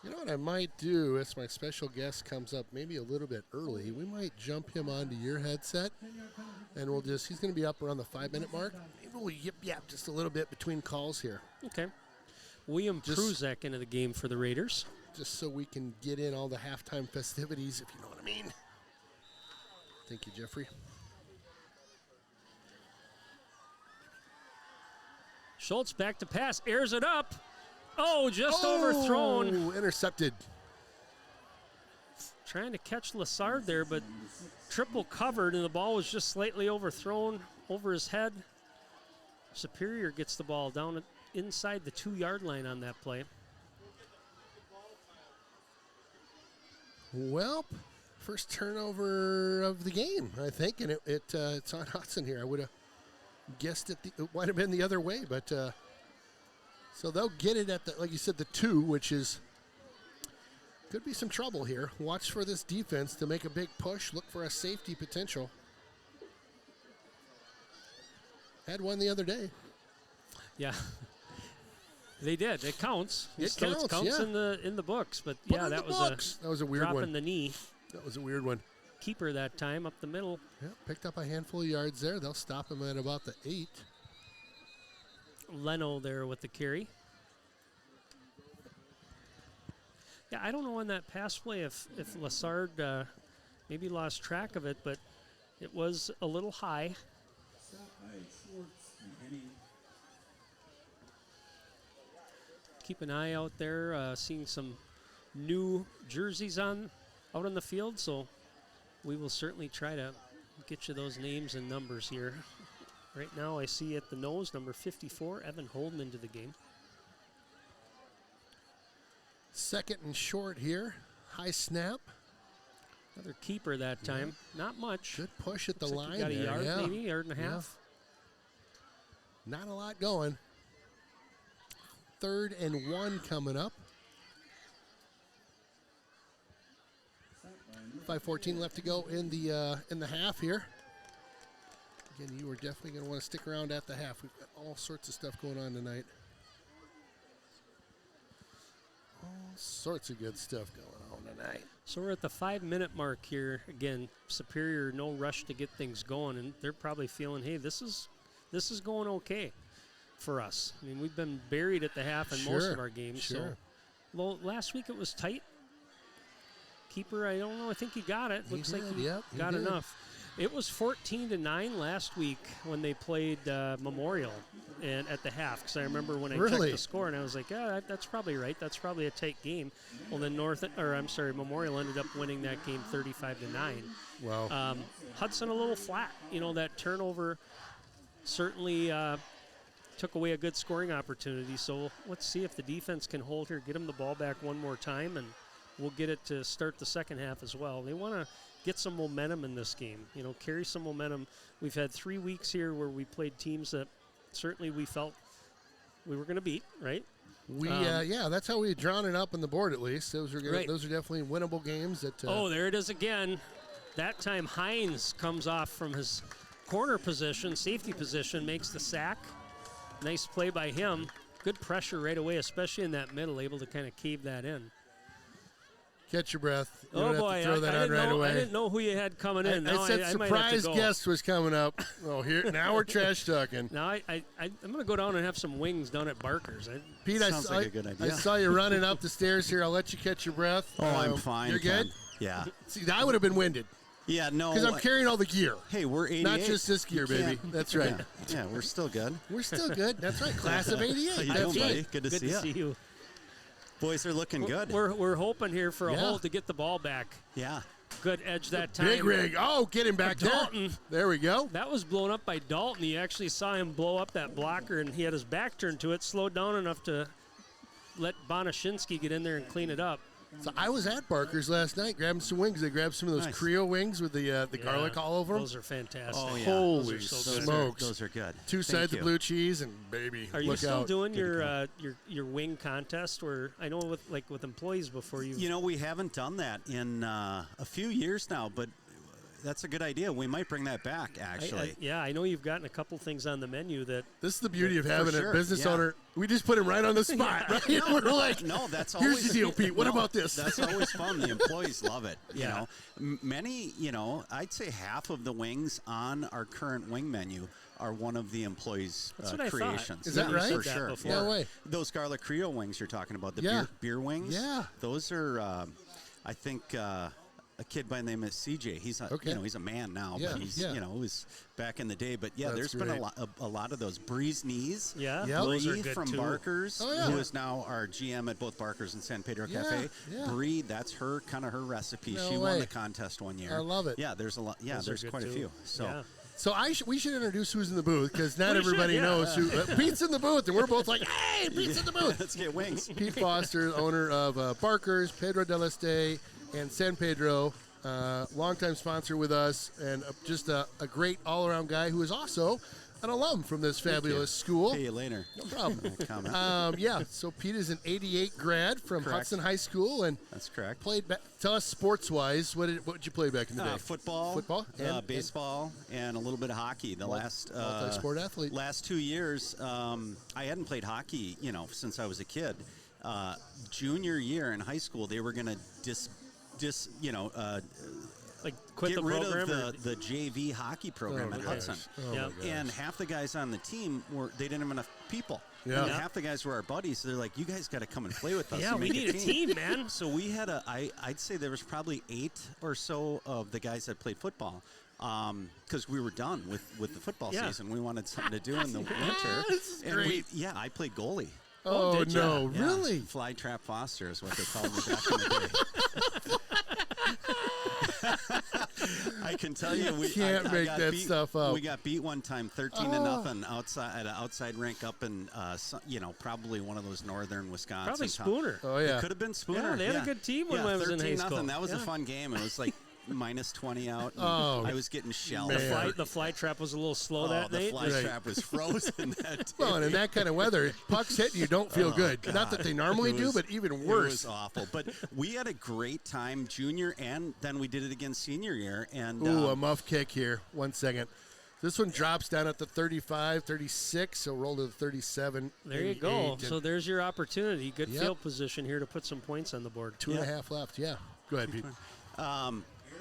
You know what I might do as my special guest comes up maybe a little bit early? We might jump him onto your headset, and he's going to be up around the 5-minute mark. Maybe we'll yip just a little bit between calls here, Okay. William Just- Pruzek into the game for the Raiders. just so we can get in all the halftime festivities, if you know what I mean. Thank you, Jeffrey. Schultz back to pass, airs it up. Oh, just overthrown. Intercepted. Trying to catch Lassard there, but triple covered, and the ball was just slightly overthrown over his head. Superior gets the ball down inside the 2-yard line on that play. Well, first turnover of the game, I think, and it's on Hudson here. I would have guessed it might have been the other way, but so they'll get it at like you said, the 2, which is could be some trouble here. Watch for this defense to make a big push. Look for a safety potential. Had one the other day. Yeah. They did. It counts. It counts, yeah. in the books. But Put yeah, in that the was a weird drop one. in the knee. That was a weird one. Keeper that time up the middle. Yeah, picked up a handful of yards there. They'll stop him at about the 8. Leno there with the carry. Yeah, I don't know on that pass play if Lassard maybe lost track of it, but it was a little high. Stop by Schwartz and Henning. Keep an eye out there, seeing some new jerseys out on the field, so we will certainly try to get you those names and numbers here. Right now I see at the nose, number 54, Evan Holden into the game. Second and short here. High snap. Another keeper that time. Not much. Good push at the Looks line like he got a there. yard, Yeah. maybe, yard and a half. Not a lot going. 3rd and 1 coming up. 5:14 left to go in the half here. Again, you are definitely going to want to stick around at the half. We've got all sorts of stuff going on tonight. All sorts of good stuff going on tonight. So we're at the 5-minute mark here. Again, Superior, no rush to get things going, and they're probably feeling, hey, this is going okay for us. I mean, we've been buried at the half in most of our games. Sure. So, well, last week it was tight. Keeper, I don't know. I think he got it. Looks like he got enough. It was 14-9 last week when they played Memorial and at the half. Because I remember when I checked the score and I was like, yeah, that's probably right. That's probably a tight game. Well, then Memorial ended up winning that game 35-9. Wow. Hudson a little flat. You know, that turnover certainly took away a good scoring opportunity. So let's see if the defense can hold here, get them the ball back one more time, and we'll get it to start the second half as well. They want to get some momentum in this game, you know, carry some momentum. We've had 3 weeks here where we played teams that certainly we felt we were going to beat, right? That's how we had drawn it up on the board at least. Those are those are definitely winnable games. There it is again. That time Hines comes off from his corner position, safety position, makes the sack. Nice play by him. Good pressure right away, especially in that middle, able to kind of cave that in. Catch your breath. You Oh, don't boy. have to throw that on right away. I didn't know who you had coming in. I said surprise guest was coming up. Oh, here now we're trash talking. Now I'm going to go down and have some wings down at Barker's. Pete, Sounds like a good idea. I saw you running up the stairs here. I'll let you catch your breath. Oh, I'm fine. You're good? Ken. Yeah. See, I would have been winded. Yeah, no. Because I'm carrying all the gear. Hey, we're 88. Not just this gear, baby. That's right. Yeah, we're still good. We're still good. That's right. Class of 88. How you That's doing, right. buddy? Good to see you. Boys are looking good. We're hoping here for a hold to get the ball back. Yeah. Good edge that time. Big rig. Oh, get him back Dalton. There we go. That was blown up by Dalton. You actually saw him blow up that blocker, and he had his back turned to it, slowed down enough to let Bonashinsky get in there and clean it up. So I was at Barker's last night grabbing some wings. I grabbed some of those Creole wings with the garlic all over them. Those are fantastic. Oh, yeah. Holy so smokes. Those are good. Two sides of blue cheese and baby. Are you look still out. doing your wing contest? Where I know with employees before you. You know, we haven't done that in a few years now, but that's a good idea. We might bring that back, actually. I know you've gotten a couple things on the menu that. This is the beauty of having a business yeah. owner. We just put him right on the spot, right? We're like, no, that's here's always the deal, Pete. What about this? That's always fun. The employees love it. You Yeah. know, many. You know, I'd say half of the wings on our current wing menu are one of the employees' That's what I thought. creations. Is that right? For Said that sure. before. No way. Those garlic Creole wings you're talking about, the Yeah. beer wings. Yeah. Those are, I think. a kid by the name of CJ. He's a, Okay. he's a man now, Yeah, but he's, yeah. it was back in the day. But yeah, That's there's been great. a lot of those. Breeze Knees. Yeah, Yep. those are Bree good from too. Barker's, Oh, yeah. who is now our GM at both Barker's and San Pedro Yeah, Cafe. yeah. Bree, that's her recipe. No she way. won the contest one year. I love it. Yeah, there's a lot. Yeah, Those are there's good quite too. a few. So Yeah. So we should introduce who's in the booth because not We should, everybody yeah. knows who. Pete's in the booth, and we're both like, "Hey, Pete's in the booth." let's get wings. Pete Foster, owner of Barker's, Pedro del Este, and San Pedro. Longtime sponsor with us, and just a great all-around guy who is also an alum from this fabulous school. Pay you later. No problem. Comment. Yeah, so Pete is an 88 grad from Correct. Hudson High School and That's correct. played. Tell us sports-wise, what did you play back in the day? Football, and baseball, and a little bit of hockey. The last multi-sport athlete. Last 2 years, I hadn't played hockey, since I was a kid. Junior year in high school, they were going to Like quit get the rid program. of the JV hockey program at gosh. Hudson. Oh, Yeah. my gosh. And half the guys on the team they didn't have enough people. Yeah. And half the guys were our buddies. So they're like, "You guys got to come and play with us." yeah, and we make need a team, man. So we had I'd say there was probably 8 or so of the guys that played football. Because we were done with the football Yeah. season. We wanted something to do in the winter. This is and great. I played goalie. Oh, did ya? no, Yeah. really? Fly Trap Foster is what they called me back in the day. I can tell you, we Can't I make got that beat, stuff up. We got beat one time, 13-0 outside at an outside rink up in, probably one of those northern Wisconsin. Probably towns. Spooner. Oh, It yeah. could have been Spooner. Yeah, they had a good team when yeah, I was in high 13-0. school. That was a Yeah. fun game. It was like minus 20 out. And Oh, I was getting shelled. man. The fly trap was a little slow Oh, that the night. fly Right. trap was frozen that day. Well, and in that kind of weather, pucks hitting you don't feel good. Not that they normally It do, was- but even It worse. was awful. But we had a great time junior, and then we did it again senior year. And Ooh, a muff kick here. 1 second. This one drops down at the 35, 36, so roll to the 37. There you go. 88, So there's your opportunity. Good Yep. field position here to put some points on the board. two and a half left. Yeah. Go ahead, Pete.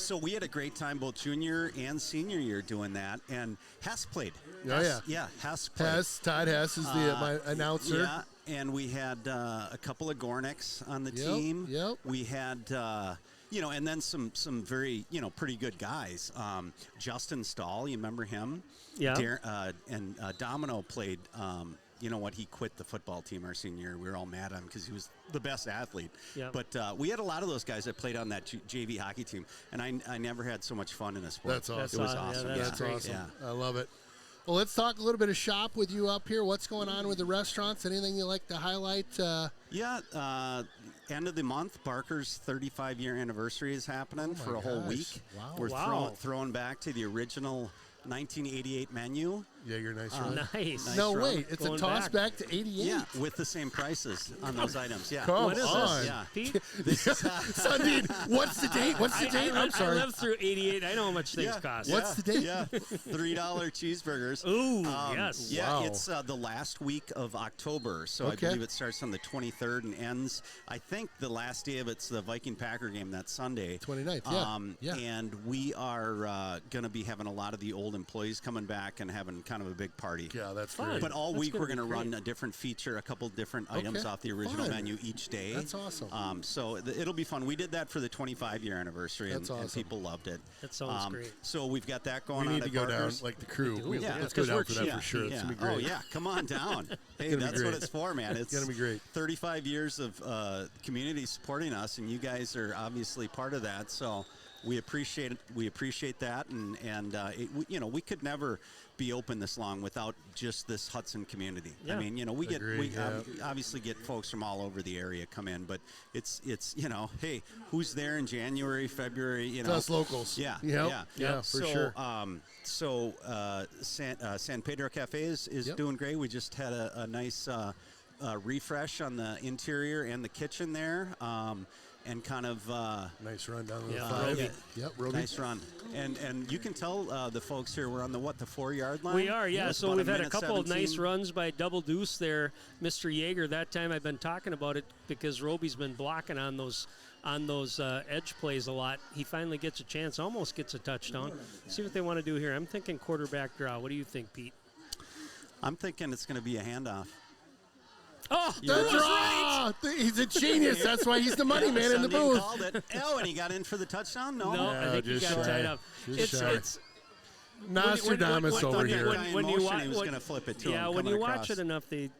So we had a great time both junior and senior year doing that. And Hess played. Oh, Hess, yeah. Hess played. Hess, Todd Hess is my announcer. Yeah, and we had a couple of Gorniks on the Yep, team. yep. We had, and then some very, pretty good guys. Justin Stahl, you remember him? Yeah. And Domino played. He quit the football team our senior year. We were all mad at him because he was the best athlete. Yeah. But we had a lot of those guys that played on that JV hockey team, and I never had so much fun in a sport. That's awesome. It was Yeah, awesome. that's That's awesome. Yeah. I love it. Well, let's talk a little bit of shop with you up here. What's going on with the restaurants? Anything you like to highlight? End of the month, Barker's 35-year anniversary is happening for a whole gosh. week. Wow. We're Wow. throwing back to the original 1988 menu. Yeah, you're nice. Run. Nice. No, run. wait. It's a Going toss back. back to 88. Yeah, with the same prices on those items. Yeah. Come What is on. this? Yeah. Pete? This is, Sundin, what's the date? What's the date? I'm I sorry. lived through 88. I know how much things cost. What's the date? Yeah, $3 cheeseburgers. Ooh, yes. Yeah, Wow. it's the last week of October, so Okay. I believe it starts on the 23rd and ends. I think the last day of it's the Viking-Packer game that Sunday. 29th, yeah. Yeah. And we are going to be having a lot of the old employees coming back and having kind of a big party. Yeah, that's Fun. great. But all That's week gonna we're be going to run great. a different feature, a couple different items Okay. off the original Fun. menu each day. That's awesome. So it'll be fun. We did that for the 25-year anniversary, That's and awesome. people loved it. That sounds great. So we've got that going we on need to at go down Barker's. like the crew. do. Yeah, let's go 'cause down we're for that cheap. for sure. It's Yeah. going to be great. Oh, yeah. Come on down. Hey, gonna be that's what great. it's for, man. It's gonna be great. 35 years of community supporting us, and you guys are obviously part of that. So we appreciate it. We appreciate that, and we could never be open this long without just this Hudson community. Yeah. I mean, we Agreed, yeah. obviously get folks from all over the area come in, but it's hey, who's there in January, February? It's us locals. Yeah, Yep. yeah, Yeah, for sure. San Pedro Cafe is Yep. doing great. We just had a nice refresh on the interior and the kitchen there, and kind of Nice run down the Yeah, 5. Roby. Yep, Roby. nice run. And you can tell the folks here we're on the 4-yard line. We are, yeah. It's So about we've had a minute couple of nice 17. runs by Double Deuce there, Mr. Yeager. That time I've been talking about it because Roby's been blocking on those edge plays a lot. He finally gets a chance, almost gets a touchdown. See what they want to do here. I'm thinking quarterback draw. What do you think, Pete? I'm thinking it's going to be a handoff. Oh, The that was draw. He's a genius. That's why he's the money man in the Sundin booth. called it. Oh, and he got in for the touchdown? No. No, I think he just got shy. tied up. Just shy. It's Nostradamus over When- here. when- when you motion, watch, he was gonna flip it to yeah, him when coming you watch across. it enough, they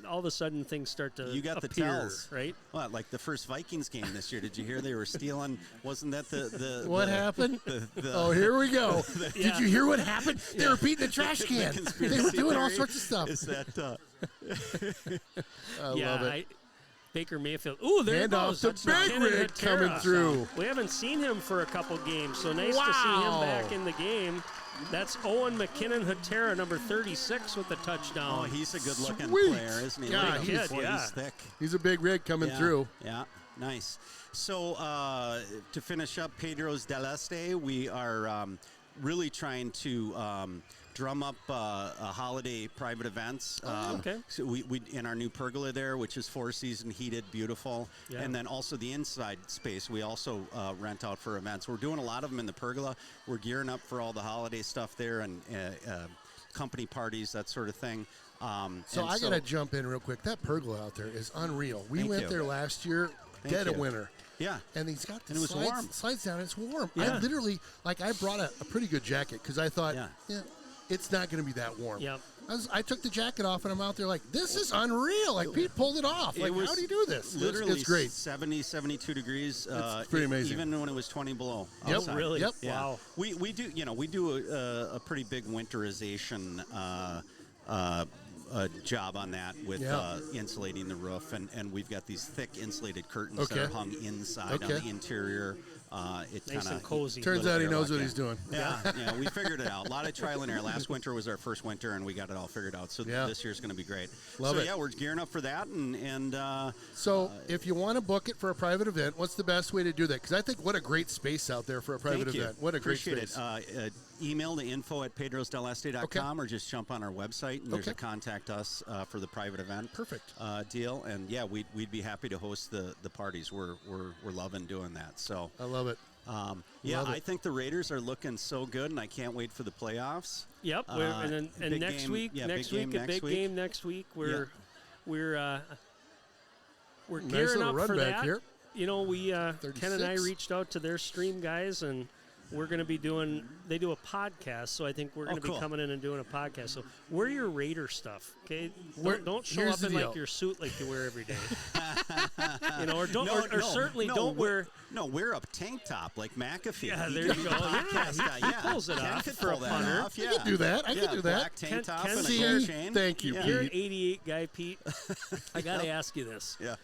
all of a sudden things start to You got the appear, tells, right? What, like the first Vikings game this year? Did you hear they were stealing? Wasn't that the What happened? the- Oh, here we go. Yeah. Did you hear what happened? They were beating the trash the can. They conspiracy were doing all theory sorts of stuff. Is that I yeah, love it. Baker Mayfield. Ooh, there Hand he off goes. to Touchdown. Big Cannon Rig Hatera. coming through. We haven't seen him for a couple games, so nice to see Wow. him back in the game. That's Owen McKinnon Hatera, number 36, with the touchdown. Oh, he's a good-looking Sweet. player, isn't he? Yeah, Look at him. he's- Boy, yeah. he's thick. He's a big rig coming Yeah, through. Yeah, nice. So to finish up Pedro's del Este, we are really trying to drum up holiday private events. okay. So we in our new pergola there, which is 4-season heated, beautiful, Yeah. and then also the inside space we also rent out for events. We're doing a lot of them in the pergola. We're gearing up for all the holiday stuff there and company parties, that sort of thing. So I got to jump in real quick. That pergola out there is unreal. We Thank went you. there last year, dead of you. winter. Yeah. And he's got the And it was slides, warm. slides down. It's warm. Yeah. I literally, I brought a pretty good jacket because I thought, Yeah. it's not going to be that warm. Yep. I took the jacket off and I'm out there like, this is unreal. Like, Pete pulled it off. Like, how do you do this? Literally it's great. 70, 72 degrees. It's pretty amazing. Even when it was 20 below. Yep. outside. Really? Yep. Yeah. Wow. We do a pretty big winterization job on that with Yeah. insulating the roof, and we've got these thick insulated curtains that Okay. are hung inside on Okay. the interior. It Nice kind and cozy. Turns out he knows what he's doing. Yeah, we figured it out. A lot of trial and error. Last winter was our first winter, and we got it all figured out. So Yeah. this year's going to be great. Love so it. yeah, we're gearing up for that, and So, if you want to book it for a private event, what's the best way to do that? Because I think what a great space out there for a private thank you. event. What a great Appreciate space. it. Email to info@pedrosdeleste.com or just jump on our website and there's a Okay. contact us for the private event. Perfect. Deal. And yeah, we'd be happy to host the parties. We're loving doing that. So I love it. yeah, Love it. I think the Raiders are looking so good, and I can't wait for the playoffs. Yep. And big next game- week, yeah, next big week, game a next big week. game next week. We're Nice gearing little up run for back that. here. You know, Ken and I 36. reached out to their stream guys, and we're going to be doing. They do a podcast, so I think we're going to cool. be coming in and doing a podcast. So wear your Raider stuff, okay? We're- Don't show here's up the in deal. like your suit like you wear every day. You know, or don't, No, or certainly don't wear. No, wear a tank top like McAfee. Yeah, He there could you be go. the Yeah, podcast guy. he Yeah, pulls it Ken off could for a pull that punter. off. I Yeah. could do that. I could do that. Black tank Ken- top Ken- and a See, gold chain. thank you, Yeah. You're an Pete. 88 guy, Pete. I got to ask you this. Yeah.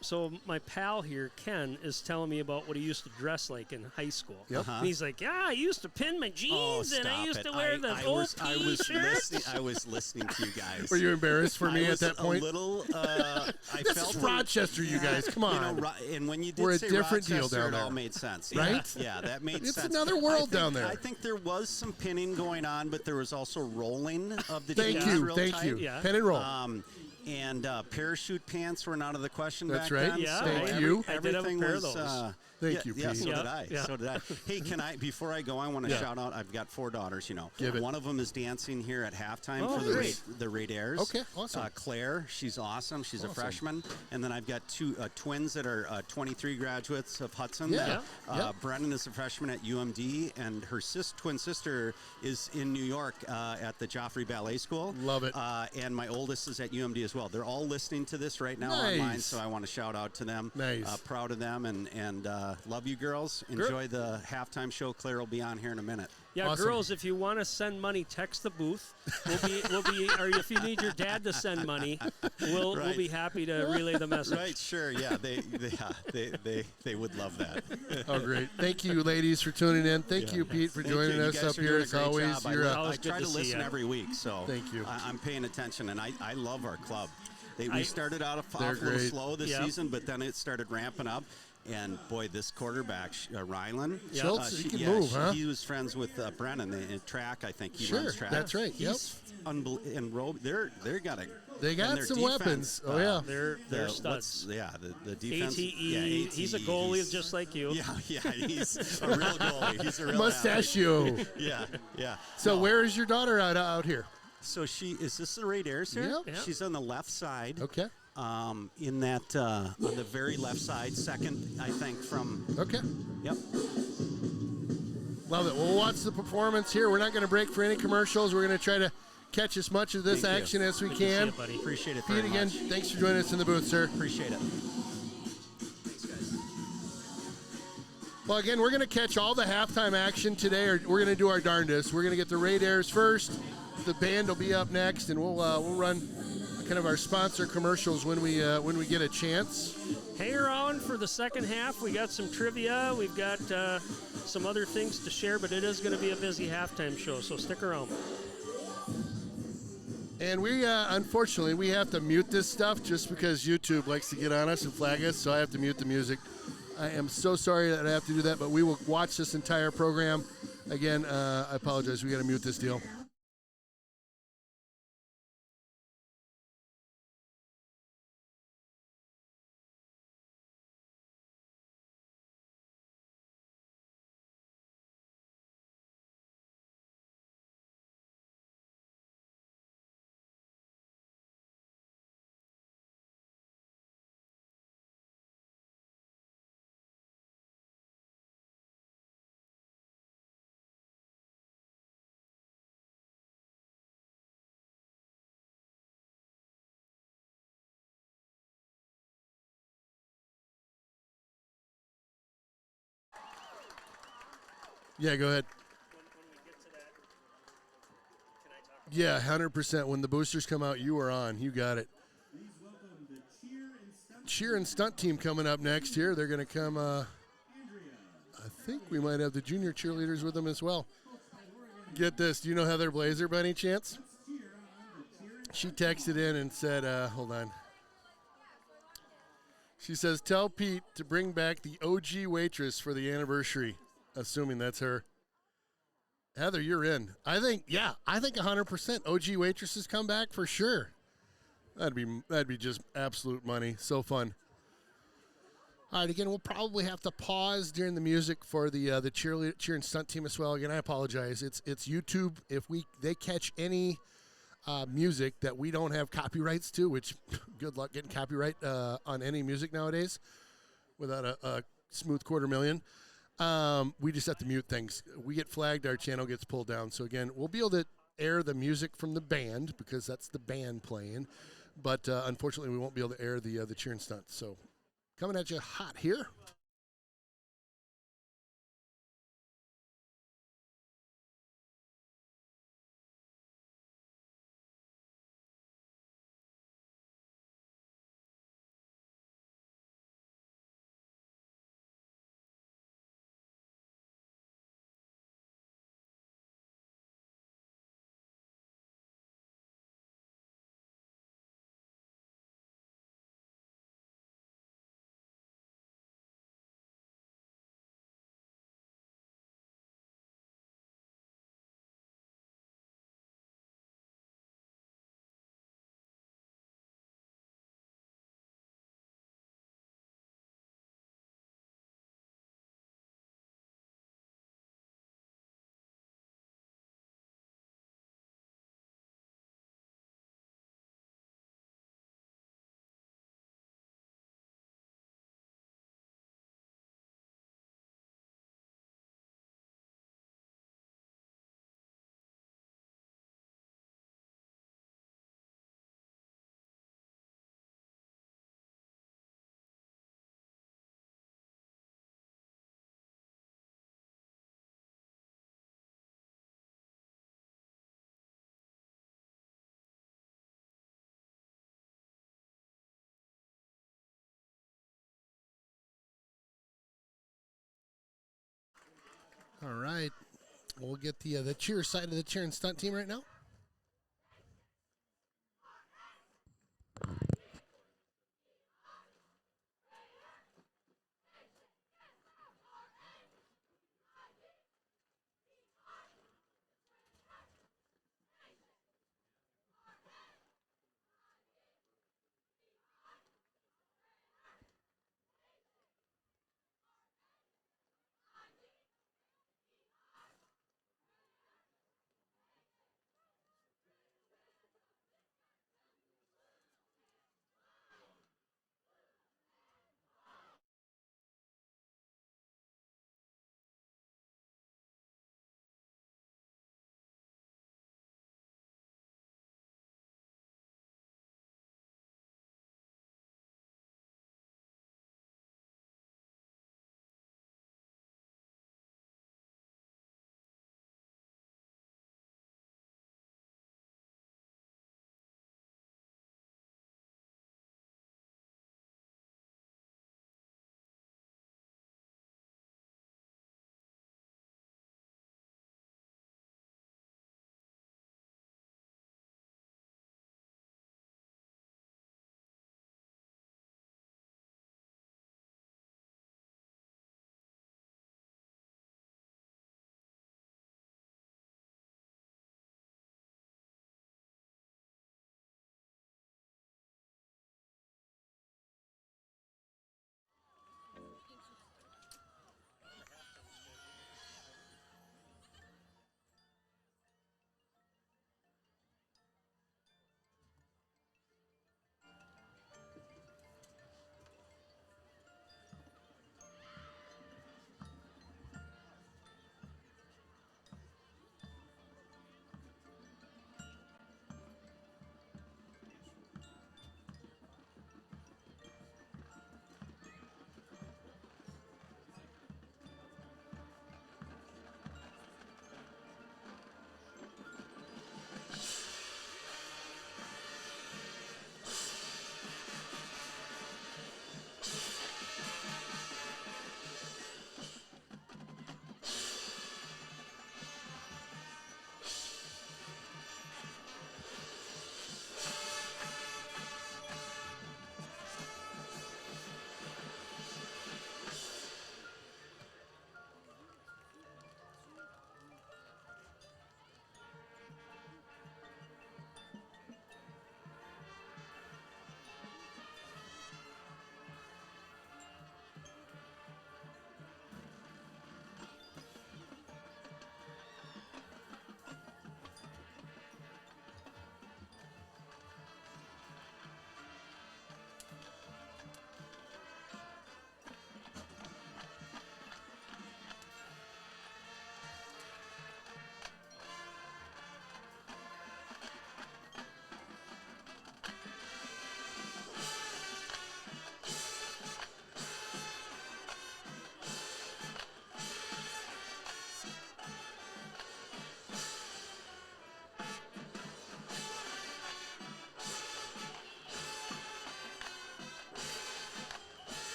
So my pal here, Ken, is telling me about what he used to dress like in high school. Yep. And he's like, yeah, I used to pin my jeans and I stop used it. to wear the old I T-shirts. was listening to you guys. Were you embarrassed for me I at was that point? A little. I This felt is Rochester, you guys. Come on. You know, and when you did We're a say different deal Rochester, down it all there. made sense. Right? Yeah, that made It's sense. another world I think- down there. I think there was some pinning going on, but there was also rolling of the Thank jeans you. real Thank tight. you. Yeah. Pen and roll. And parachute pants were not out of the question That's back right. then. Yeah, so Thank you. I did have a everything pair of was. those. Thank you, Yeah, Pete. so Yeah, did I. yeah. So did I. Hey, can I? Before I go, I want to Yeah. shout out. I've got 4 daughters. You know, Give it. one of them is dancing here at halftime Oh, for great. the Raiders. Okay, awesome. Claire, she's awesome. She's a Awesome. freshman. And then I've got 2 twins that are 23 graduates of Hudson. Yeah. Yeah. Brennan is a freshman at UMD, and her twin sister is in New York at the Joffrey Ballet School. Love it. And my oldest is at UMD as well. They're all listening to this right now Nice. online, so I want to shout out to them. Nice. Proud of them, and love you girls. Enjoy the halftime show. Claire will be on here in a minute. Yeah, Awesome. girls, if you want to send money, text the booth. We'll be, or if you need your dad to send money, we'll Right. be happy to relay the message. Right? Sure. Yeah. They would love that. Oh, great. Thank you, ladies, for tuning in. Thank you, Pete, for Thank joining you. You us guys up are here. doing a As great always, job. you're Always I good try to to see listen ya. every week, so Thank you. I'm paying attention, and I love our club. We I- started out off a They're little great. slow this Yep. season, but then it started ramping up. And boy, this quarterback, Rylan, Yeah. Schultz, he can move, huh? He was friends with Brennan in track. I think he Sure, runs track. that's right, yep. He's and they're got a. They got and their some defense, weapons. Oh, yeah. They're the- studs. The defense. ATE, yeah, ATE, he's a goalie he's- just like you. Yeah, he's a real goalie. He's a real Mustachio. athlete. Yeah. So No. where is your daughter out here? So is this the Raiders here? Yep. Yeah. She's on the left side. Okay. in that on the very left side, second, I think, from. Okay. Yep. Love it. Well, we'll watch the performance here. We're not going to break for any commercials. We're going to try to catch as much of this Thank you. action as we Good to see can. you, buddy. Appreciate it Pete, very again, much. thanks for joining us in the booth, sir. Appreciate it. Thanks, guys. Well, again, we're going to catch all the halftime action today, or we're going to do our darndest. We're going to get the Raiders first. The band will be up next, and we'll run kind of our sponsor commercials when we get a chance. Hang around for the second half. We got some trivia. We've got some other things to share, but it is going to be a busy halftime show, so stick around. And we, unfortunately, we have to mute this stuff just because YouTube likes to get on us and flag us, so I have to mute the music. I am so sorry that I have to do that, but we will watch this entire program. Again, I apologize. We got to mute this deal. Yeah, go ahead. Yeah, 100%. When the boosters come out, you are on. You got it. Cheer and stunt team coming up next here. They're going to come, I think we might have the junior cheerleaders with them as well. Get this. Do you know Heather Blazer by any chance? She texted in and said, hold on. She says, tell Pete to bring back the OG waitress for the anniversary. Assuming that's her. Heather, you're in. I think 100% OG waitresses come back for sure. That'd be just absolute money. So fun. All right, again, we'll probably have to pause during the music for the cheer and stunt team as well. Again, I apologize. It's YouTube. If they catch any music that we don't have copyrights to, which good luck getting copyright on any music nowadays without a smooth $250,000. We just have to mute things. We get flagged, our channel gets pulled down. So again, we'll be able to air the music from the band because that's the band playing. But unfortunately, we won't be able to air the cheer and stunt. So coming at you hot here. All right. We'll get the cheer side of the cheer and stunt team right now.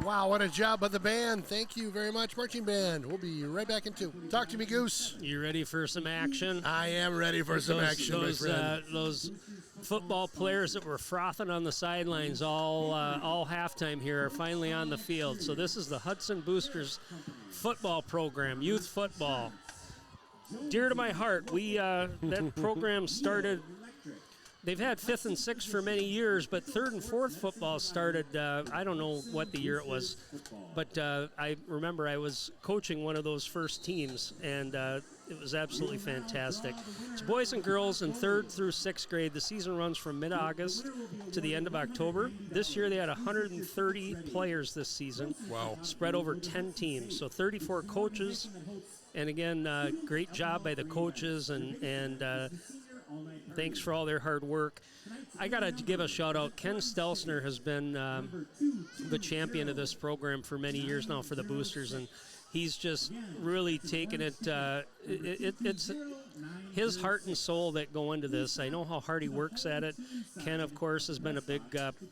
Wow, what a job by the band. Thank you very much, marching band. We'll be right back in 2. Talk to me, Goose. You ready for some action? I am ready for some action, my friend. Those football players that were frothing on the sidelines all halftime here are finally on the field. So this is the Hudson Boosters football program, youth football. Dear to my heart, that program started. They've had 5th and 6th for many years, but 3rd and 4th football started, I don't know what the year it was, but I remember I was coaching one of those first teams, and it was absolutely fantastic. It's boys and girls in 3rd through 6th grade. The season runs from mid-August to the end of October. This year they had 130 players this season, spread over 10 teams, so 34 coaches. And again, great job by the coaches, and thanks for all their hard work. I got to give a shout out. Ken Stelsner has been the champion of this program for many years now for the Boosters, and he's just really taken it. It's his heart and soul that go into this. I know how hard he works at it. Ken, of course, has been a big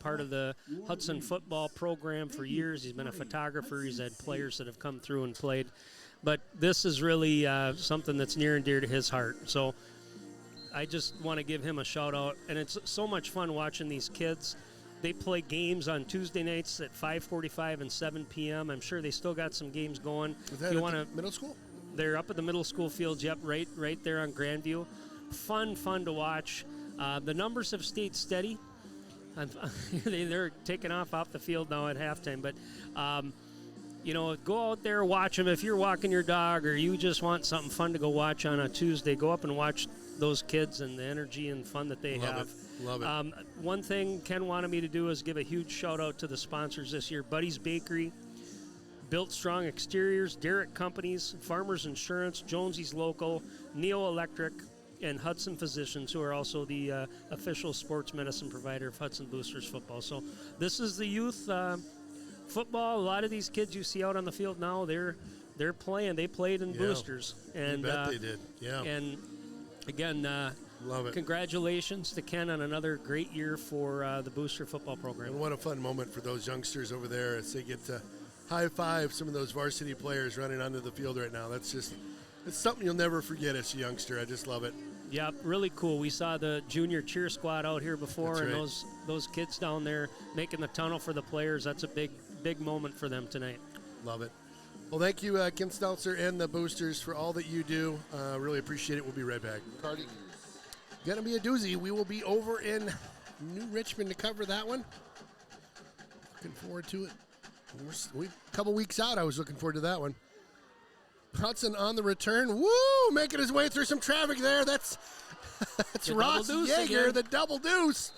part of the Hudson football program for years. He's been a photographer. He's had players that have come through and played. But this is really something that's near and dear to his heart. So I just want to give him a shout out, and it's so much fun watching these kids. They play games on Tuesday nights at 5:45 and 7 p.m. I'm sure they still got some games going. Is that at the middle school? They're up at the middle school fields. Yep, right there on Grandview. Fun to watch. The numbers have stayed steady. They're taking off the field now at halftime, but. Go out there, watch them. If you're walking your dog or you just want something fun to go watch on a Tuesday, go up and watch those kids and the energy and fun that they have. Love it. One thing Ken wanted me to do is give a huge shout out to the sponsors this year. Buddy's Bakery, Built Strong Exteriors, Derrick Companies, Farmers Insurance, Jonesy's Local, Neo Electric, and Hudson Physicians, who are also the official sports medicine provider of Hudson Boosters football. So this is the youth football. A lot of these kids you see out on the field now, they're playing. They played in Boosters, and I bet they did. Yeah. And again, love it. Congratulations to Ken on another great year for the Booster football program. And what a fun moment for those youngsters over there as they get to high five some of those varsity players running onto the field right now. It's something you'll never forget as a youngster. I just love it. Yeah, really cool. We saw the junior cheer squad out here before. That's and right. those kids down there making the tunnel for the players. That's a big moment for them tonight. Love it. Well, thank you, Ken Stelzer and the Boosters, for all that you do. Really appreciate it. We'll be right back. Cardi, gonna be a doozy. We will be over in New Richmond to cover that one. Looking forward to it. We're a couple weeks out. I was looking forward to that one. Hudson on the return. Woo! Making his way through some traffic there. That's Ross Yeager, the double deuce,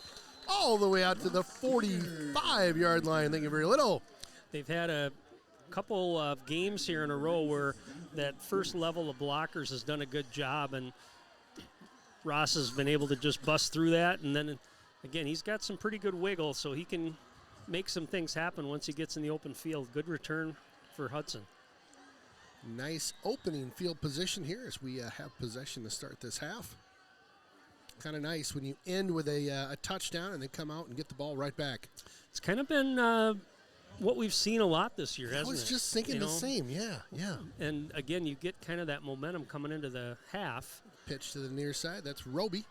all the way out to the 45-yard line. Thank you very little. They've had a couple of games here in a row where that first level of blockers has done a good job, and Ross has been able to just bust through that. And then, again, he's got some pretty good wiggle, so he can make some things happen once he gets in the open field. Good return for Hudson. Nice opening field position here as we have possession to start this half. Kind of nice when you end with a touchdown and then come out and get the ball right back. It's kind of been what we've seen a lot this year, hasn't it? I was just thinking the same, yeah. And, again, you get kind of that momentum coming into the half. Pitch to the near side. That's Roby.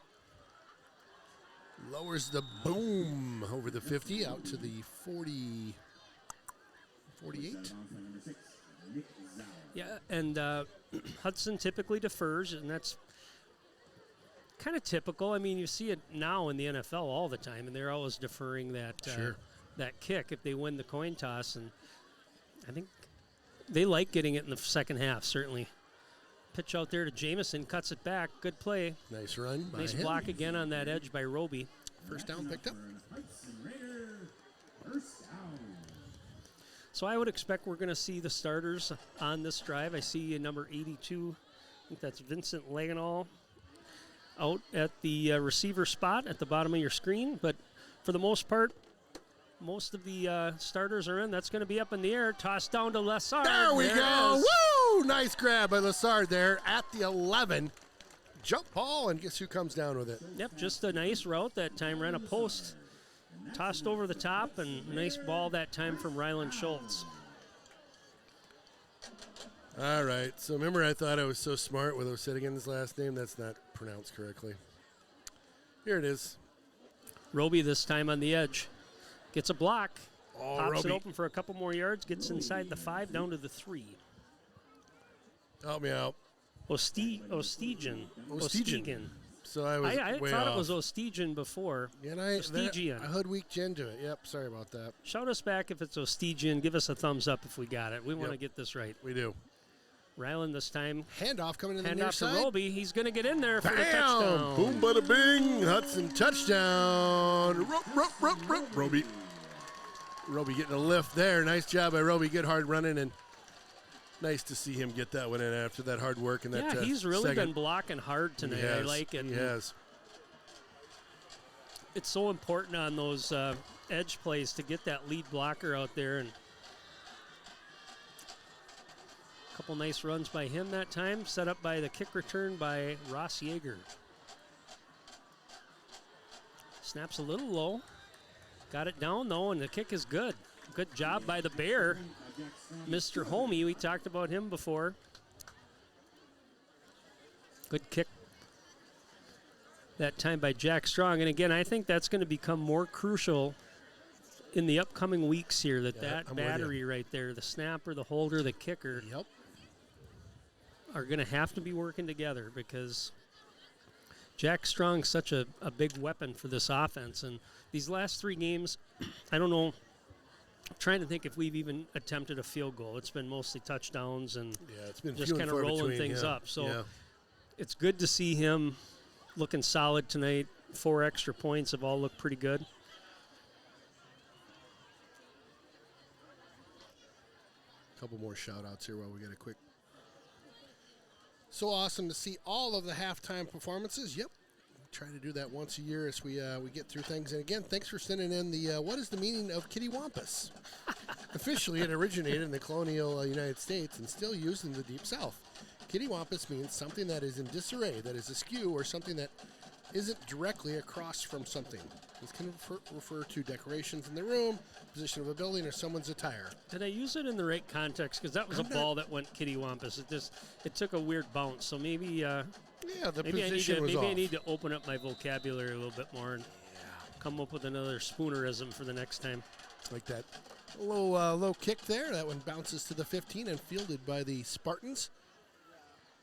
Lowers the boom over the 50 out to the 40, 48. Yeah, and Hudson typically defers, and that's kind of typical. I mean, you see it now in the NFL all the time, and they're always deferring that that kick if they win the coin toss. And I think they like getting it in the second half, certainly. Pitch out there to Jamison, cuts it back. Good play. Nice run. Nice block again on that edge by Roby. First down picked up. So I would expect we're going to see the starters on this drive. I see number 82. I think that's Vincent Laganall out at the receiver spot at the bottom of your screen. But for the most part, most of the starters are in. That's going to be up in the air. Tossed down to Lessard. There we go. Woo! Nice grab by Lessard there at the 11. Jump ball, and guess who comes down with it? Yep, just a nice route that time. Ran a post tossed over the top, and nice ball that time from Ryland Schultz. All right. So remember, I thought I was so smart when I was saying his last name. That's not pronounced correctly. Here it is. Roby this time on the edge. Gets a block. Oh, Pops Roby. it open for a couple more yards. Gets inside the 5, down to the 3. Help me out. Ostegan. So I was I way thought off. it was Ostegan before. And I Ostegian. hoodwinked you into it. Yep. Sorry about that. Shout us back if it's Ostegan. Give us a thumbs up if we got it. We want to Yep. get this right. We do. Ryland this time. Handoff coming in the Hand near off to side. Roby. He's going to get in there for the Bam! touchdown. Boom, bada bing. Hudson touchdown. Roby. Roby getting a lift there. Nice job by Roby. Good hard running, and nice to see him get that one in after that hard work. And that Yeah, he's really second. been blocking hard tonight. He has. I like it. He has. It's so important on those edge plays to get that lead blocker out there. And a couple nice runs by him that time. Set up by the kick return by Ross Yeager. Snaps a little low. Got it down, though, and the kick is good. Good job by the Bear. Mr. Homey, we talked about him before. Good kick that time by Jack Strong. And again, I think that's going to become more crucial in the upcoming weeks here, that Yeah, I'm with battery right there, the snapper, the holder, the kicker, Yep. are going to have to be working together, because Jack Strong's such a big weapon for this offense. And these last 3 games, I don't know, I'm trying to think if we've even attempted a field goal. It's been mostly touchdowns and Yeah, it's been just few and kind of far rolling between, things yeah. up. So yeah. it's good to see him looking solid tonight. 4 extra points have all looked pretty good. Couple more shout outs here while we get a quick. So awesome to see all of the halftime performances. Yep. We try to do that once a year as we get through things. And again, thanks for sending in the what is the meaning of kitty wampus? Officially, it originated in the colonial United States and still used in the Deep South. Kitty wampus means something that is in disarray, that is askew, or something that isn't directly across from something. This can refer to decorations in the room, position of a building, or someone's attire. Did I use it in the right context? Because that was I'm a not- ball that went kittywampus. It took a weird bounce. So maybe Yeah, the maybe position was I off. need to open up my vocabulary a little bit more and come up with another spoonerism for the next time. Like that low kick there. That one bounces to the 15 and fielded by the Spartans.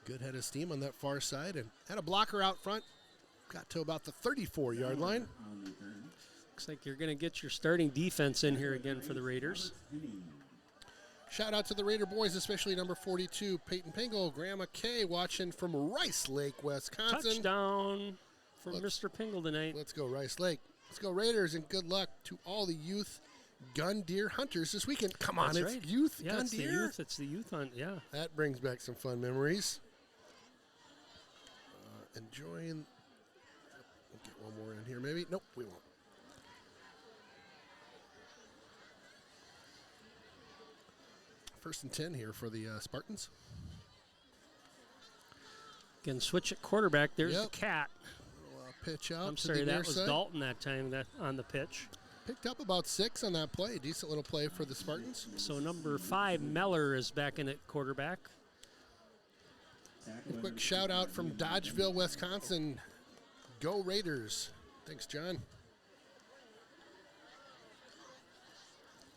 Good head of steam on that far side, and had a blocker out front. Got to about the 34-yard line. Looks like you're going to get your starting defense in here again for the Raiders. Shout out to the Raider boys, especially number 42, Peyton Pingle, Grandma Kay, watching from Rice Lake, Wisconsin. Touchdown for Let's- Mr. Pingle tonight. Let's go Rice Lake. Let's go Raiders, and good luck to all the youth gun deer hunters this weekend. Come on, That's it's right. youth Yeah, gun it's the deer. youth. It's the youth hunt. Yeah. That brings back some fun memories. Enjoying. We'll get one more in here, maybe. Nope, we won't. First and 10 here for the Spartans. Again, switch at quarterback. There's Yep. the cat. Little, pitch out I'm to sorry, the near that was side. Dalton that time that on the pitch. Picked up about 6 on that play. Decent little play for the Spartans. So number 5, Meller, is back in at quarterback. A quick shout out from Dodgeville, Wisconsin. Go Raiders. Thanks, John.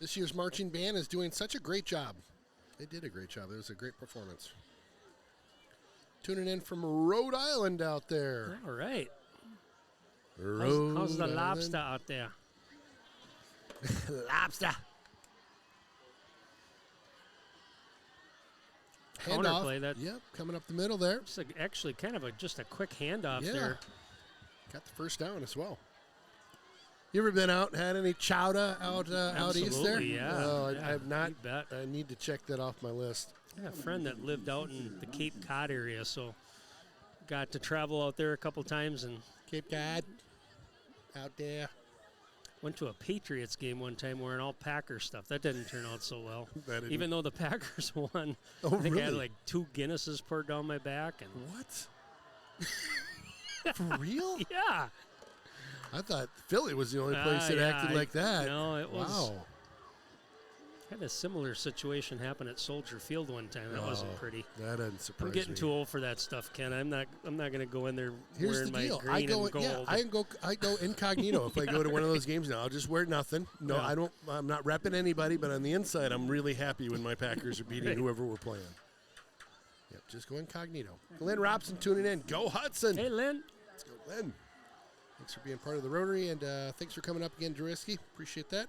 This year's marching band is doing such a great job. They did a great job. It was a great performance. Tuning in from Rhode Island out there. All right. Rhode How's the Island. lobster out there? Lobster. Counter Handoff. play, that- Yep, coming up the middle there. It's actually kind of just a quick handoff Yeah. there. Got the first down as well. You ever been out, had any chowder out east there? Absolutely, yeah. Oh, I Yeah, have not. you bet. I need to check that off my list. I had a friend that lived out in the Cape Cod area, so got to travel out there a couple times and Cape Cod, out there. went to a Patriots game one time wearing all Packer stuff. That didn't turn out so well. That didn't- Even though the Packers won, Oh, I think I had really? like 2 Guinnesses poured down my back. And What? For real? yeah, I thought Philly was the only place that acted like that. No, it was. Wow. Had a similar situation happen at Soldier Field one time. That wasn't pretty. That doesn't surprise I'm getting me. too old for that stuff, Ken. I'm not going to go in there Here's wearing the my deal. green and gold. Yeah, I go incognito if I go to one of those games now. I'll just wear nothing. No, Yeah. I'm not repping anybody, but on the inside, I'm really happy when my Packers are beating whoever we're playing. Yep, just go incognito. Glenn Robson tuning in. Go Hudson. Hey, Lynn. Let's go, Glenn. Thanks for being part of the Rotary, and thanks for coming up again, Drewisky. Appreciate that.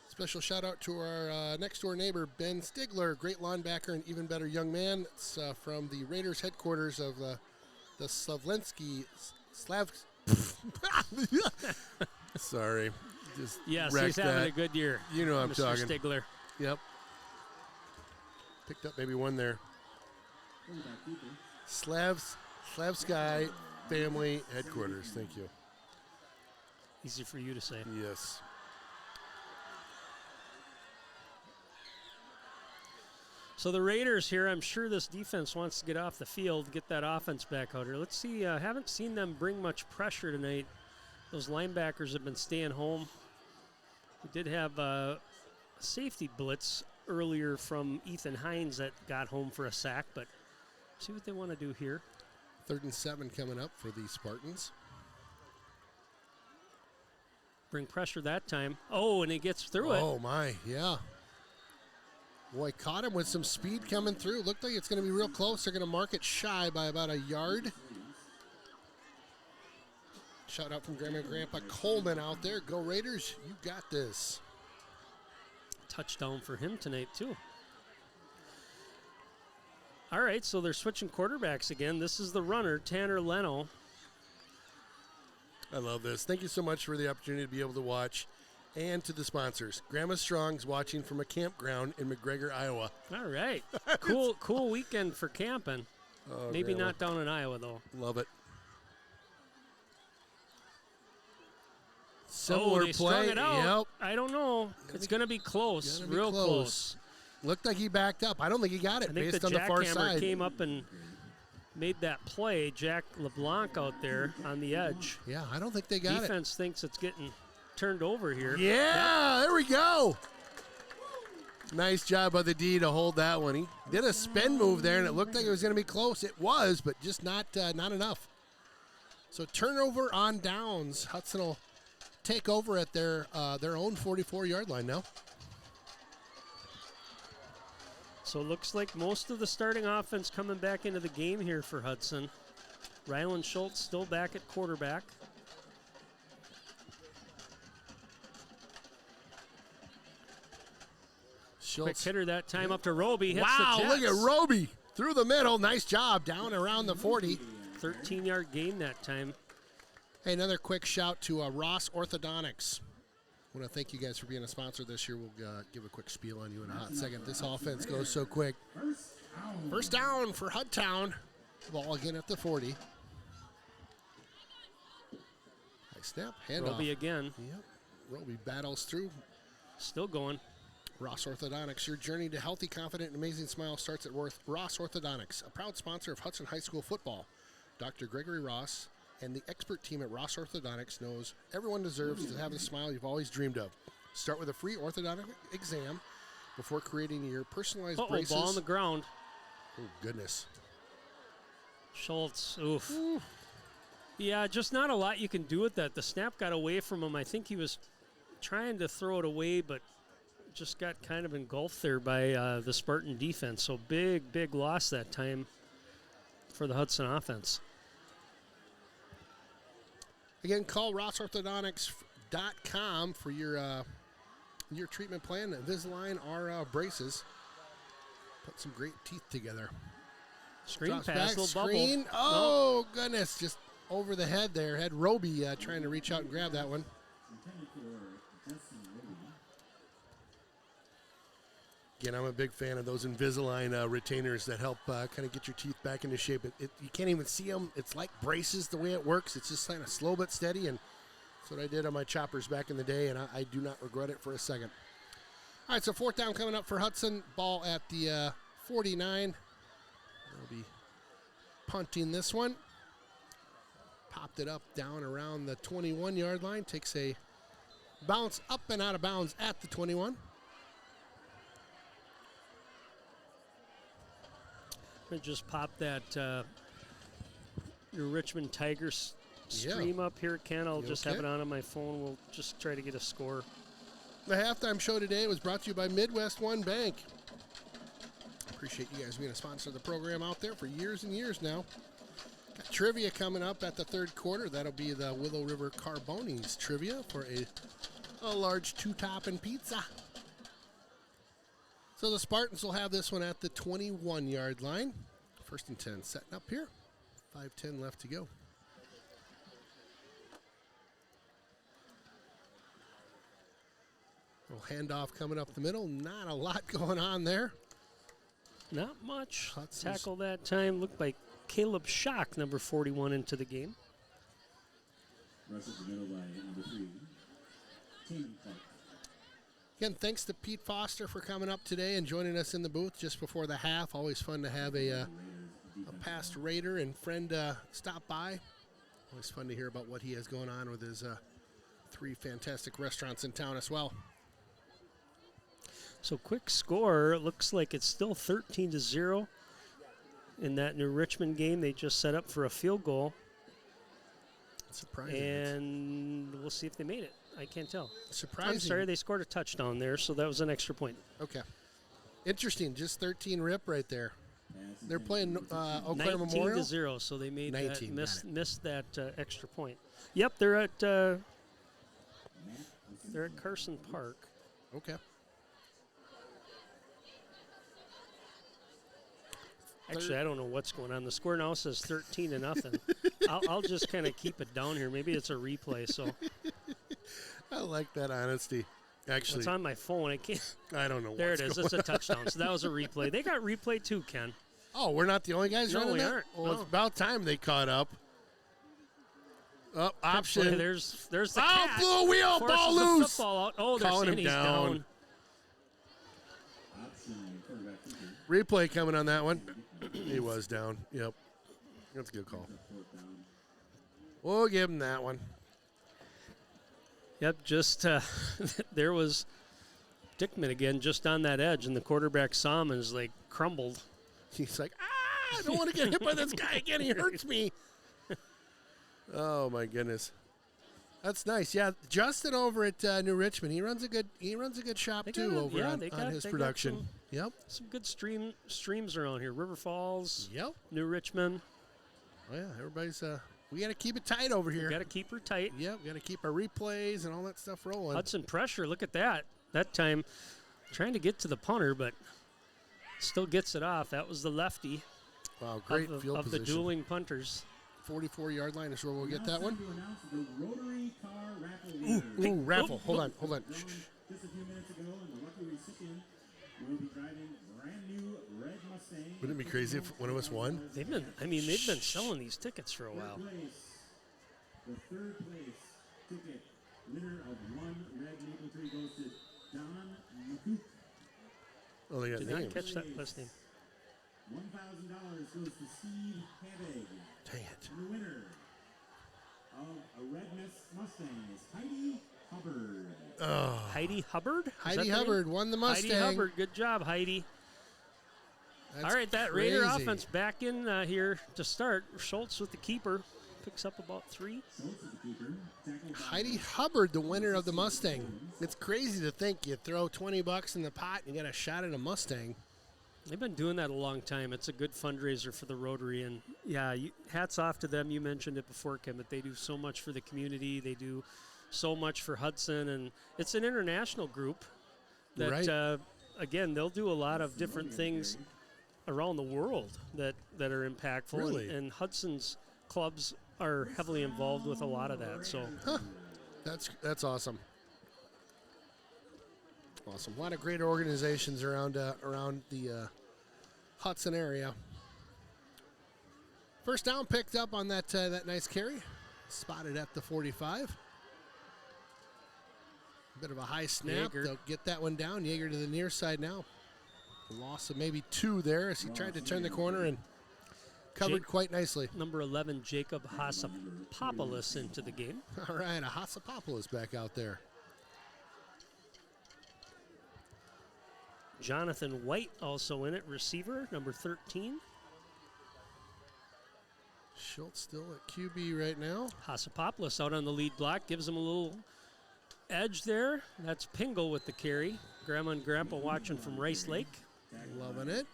Special shout out to our next door neighbor, Ben Stigler, great linebacker and even better young man. It's from the Raiders headquarters of the Slavlensky. Sorry. Just Yes, wrecked he's having that. a good year. You know I'm Mr. talking. Stigler. Yep. Picked up maybe one there. Slavsky family headquarters. Thank you. Easy for you to say. Yes. So the Raiders here, I'm sure this defense wants to get off the field, get that offense back out here. Let's see. Haven't seen them bring much pressure tonight. Those linebackers have been staying home. We did have a safety blitz earlier from Ethan Hines that got home for a sack, but see what they want to do here. 3rd and 7 coming up for the Spartans. Bring pressure that time. Oh, and he gets through it. Oh, my, yeah. Boy, caught him with some speed coming through. Looked like it's going to be real close. They're going to mark it shy by about a yard. Shout out from Grandma and Grandpa Coleman out there. Go Raiders, you got this. Touchdown for him tonight, too. All right, so they're switching quarterbacks again. This is the runner, Tanner Leno. I love this. Thank you so much for the opportunity to be able to watch. And to the sponsors. Grandma Strong's watching from a campground in McGregor, Iowa. All right. Cool weekend for camping. Oh, Maybe Grandma. not down in Iowa, though. Love it. Similar they play. strung it out. Yep. I don't know. It's going to be close. Gonna be Real close. Looked like he backed up. I don't think he got it I think based the on the far jackhammer side. came up and made that play. Jack LeBlanc out there on the edge. Yeah, I don't think they got Defense thinks it's getting turned over here. it. Yeah, there we go. Nice job by the D to hold that one. He did a spin move there, and it looked like it was going to be close. It was, but just not enough. So turnover on downs. Hudson will take over at their own 44-yard line now. So it looks like most of the starting offense coming back into the game here for Hudson. Rylan Schultz still back at quarterback. Quick Schultz. hitter that time up to Roby. Hits Wow, the look Jets. at Roby through the middle. Nice job down around the 40. 13-yard gain that time. Hey, another quick shout to Ross Orthodontics. I want to thank you guys for being a sponsor this year. We'll give a quick spiel on you in a hot second. This offense goes so quick. First down for Hudtown. Ball again at the 40. High snap, handoff. Roby again. Yep. Roby battles through. Still going. Ross Orthodontics, your journey to healthy, confident, and amazing smile starts at Ross Orthodontics, a proud sponsor of Hudson High School football. Dr. Gregory Ross and the expert team at Ross Orthodontics knows everyone deserves to have the smile you've always dreamed of. Start with a free orthodontic exam before creating your personalized braces. Ball on the ground. Oh, goodness. Schultz, oof. Yeah, just not a lot you can do with that. The snap got away from him. I think he was trying to throw it away, but just got kind of engulfed there by the Spartan defense. So big loss that time for the Hudson offense. Again, call RossOrthodontics.com for your treatment plan. Invisalign are braces. Put some great teeth together. Screen Drops pass, back, little screen. bubble. Oh, goodness. Just over the head there. Had Roby trying to reach out and grab that one. Again, I'm a big fan of those Invisalign retainers that help kind of get your teeth back into shape. You can't even see them. It's like braces the way it works. It's just kind of slow but steady, and that's what I did on my choppers back in the day, and I do not regret it for a second. All right, so fourth down coming up for Hudson. Ball at the 49. They'll be punting this one. popped it up down around the 21-yard line. Takes a bounce up and out of bounds at the 21. I just popped that your Richmond Tigers stream up here, Ken. I'll just have it on my phone. We'll just try to get a score. The halftime show today was brought to you by Midwest One Bank. Appreciate you guys being a sponsor of the program out there for years and years now. Got trivia coming up at the third quarter. That'll be the Willow River Carbonis trivia for a large 2-topping pizza. So the Spartans will have this one at the 21-yard line. 1st and 10 setting up here. 5:10 left to go. Little handoff coming up the middle. Not a lot going on there. Not much. Hudson's Tackle that time. Looked like Caleb Schock, number 41, into the game. Rushes the middle by number 3. Team Clark. Again, thanks to Pete Foster for coming up today and joining us in the booth just before the half. Always fun to have a past Raider and friend stop by. Always fun to hear about what he has going on with his 3 fantastic restaurants in town as well. So quick score. It looks like it's still 13-0 in that New Richmond game. They just set up for a field goal. Surprising. And we'll see if they made it. I can't tell. Surprising. I'm sorry, they scored a touchdown there, so that was an extra point. Okay. Interesting. Just 13 rip right there. They're playing O'Clair Memorial. 19-0, so they made 19, that, missed that extra point. Yep, they're at Carson Park. Okay. Actually, I don't know what's going on. The score now says 13-0. I'll just kind of keep it down here. Maybe it's a replay. So I like that honesty. Actually, it's on my phone. I can't. I don't know. There it is. It's a touchdown. So that was a replay. They got replay too, Ken. Oh, we're not the only guys No, running we that? aren't. Well, No. it's about time they caught up. Oh, option. There's the Oh, cat. blew a wheel, Forces ball the loose. football out. Oh, they're Calling saying him he's down. Replay coming on that one. He was down. Yep. That's a good call. We'll give him that one. Yep, just there was Dickman again just on that edge, and the quarterback saw him and was like crumbled. He's like, I don't want to get hit by this guy again. He hurts me. Oh my goodness, that's nice. Yeah, Justin over at New Richmond, he runs a good shop They too got- over yeah, on they got- his they got production. Yep. Some good streams around here. River Falls, Yep. New Richmond. Oh yeah, everybody's we got to keep it tight over here. Got to keep her tight. Yep, got to keep our replays and all that stuff rolling. Hudson pressure. Look at that. That time, trying to get to the punter, but still gets it off. That was the lefty Wow, great of field the position. dueling punters. 44-yard line is where we'll get that one. To announce the Rotary Car Raffle winner. Ooh, raffle. Hold on. Known just a few minutes ago, and the lucky recipient will be driving brand new red Mustang. Wouldn't it be crazy if one of us won? They've been selling these tickets for a while. The third place ticket winner of 1 red maple tree goes to Don McCook. Oh, they got Did not names. catch that last name. $1,000 goes to Steve Habig. Dang it. And the winner of a red Mustang is Heidi Hubbard. Oh, Heidi Hubbard? Is that Heidi the name? Hubbard won the Mustang. Heidi Hubbard. Good job, Heidi. That's All right, that Raider crazy. offense back in here to start. Schultz with the keeper. Picks up about 3. Schultz is the keeper. Tackled by Heidi Hubbard, the winner of the Mustang. It's crazy to think you throw $20 in the pot and you got a shot at a Mustang. They've been doing that a long time. It's a good fundraiser for the Rotary, and yeah, hats off to them. You mentioned it before, Kim, but they do so much for the community. They do so much for Hudson, and it's an international group that, Right. Again, they'll do a lot of different things around the world that are impactful, Really? and Hudson's clubs are heavily involved with a lot of that. So That's awesome. Awesome. A lot of great organizations around the Hudson area. First down picked up on that nice carry. Spotted at the 45. Bit of a high snap. Yeager. They'll get that one down. Yeager to the near side now. A loss of maybe 2 there as he tried to turn the corner and Covered quite nicely. Number 11, Jacob Hassapopoulos into the game. All right, a Hassapopoulos back out there. Jonathan White also in it, receiver, number 13. Schultz still at QB right now. Hassapopoulos out on the lead block, gives him a little edge there. That's Pingle with the carry. Grandma and Grandpa watching from Rice Lake. Loving it.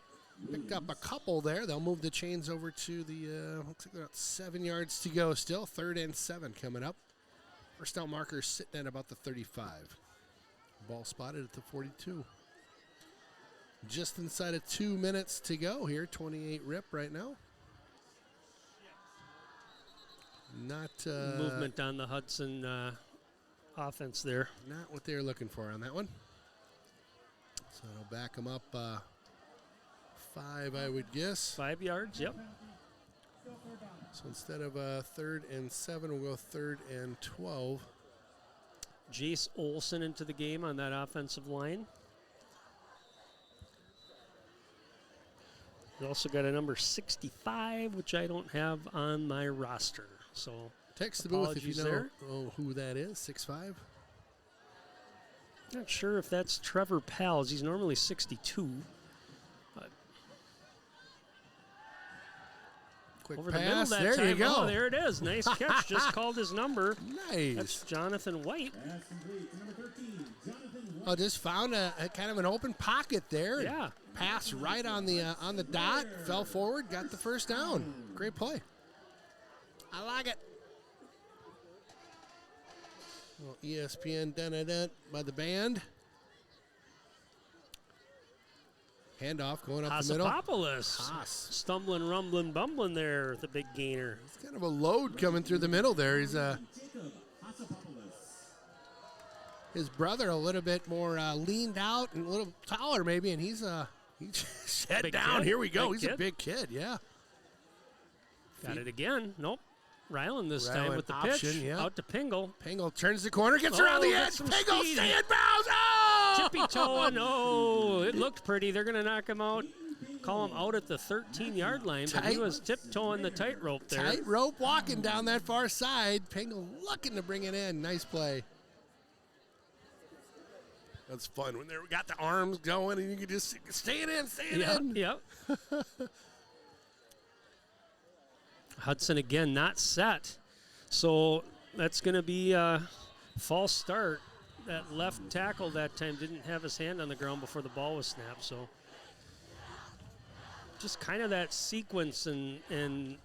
Picked up a couple there. They'll move the chains over to the, looks like about 7 yards to go still. 3rd and 7 coming up. First down marker sitting at about the 35. Ball spotted at the 42. Just inside of 2 minutes to go here. 28 rip right now. Not Movement on the Hudson offense there. Not what they were looking for on that one. So it'll back them up 5, I would guess. 5 yards, yep. So instead of 3rd and 7, we'll go 3rd and 12. Jace Olson into the game on that offensive line. We also got a number 65, which I don't have on my roster. So text the booth if you know there. who that is. 6'5". Not sure if that's Trevor Pals. He's normally 62. But Quick over pass. the middle that There time. you go. Oh, there it is. Nice catch. Just called his number. Nice. That's Jonathan White. Pass complete to number 13, Jonathan White. Oh, just found a kind of an open pocket there. Yeah. Pass right on the dot. Fell forward. Got the first down. Great play. I like it. Well, ESPN dun by the band. Handoff going up the middle. Hassapopoulos. Haas. Stumbling, rumbling, bumbling there with the big gainer. It's kind of a load coming through the middle there. He's Jacob Hassapopoulos. his brother a little bit more leaned out and a little taller maybe, and he's head Big down. kid? Here we go. Big He's a kid? big kid. Yeah. Got it again. Nope. Ryland this Ryland time with the option, pitch. yeah. Out to Pingle. Pingle turns the corner, gets Oh, around the gets edge. some Pingle speed. stay in bounds. Oh! Tippy toeing. Oh, it looked pretty. They're going to knock him out. Call him out at the 13-yard line, but he Tight. was tiptoeing the tightrope there. Tight rope walking down that far side. Pingle looking to bring it in. Nice play. That's fun when they got the arms going and you can just stay it in, stay it in. Yep. Hudson again not set. So that's going to be a false start. That left tackle that time didn't have his hand on the ground before the ball was snapped. So just kind of that sequence and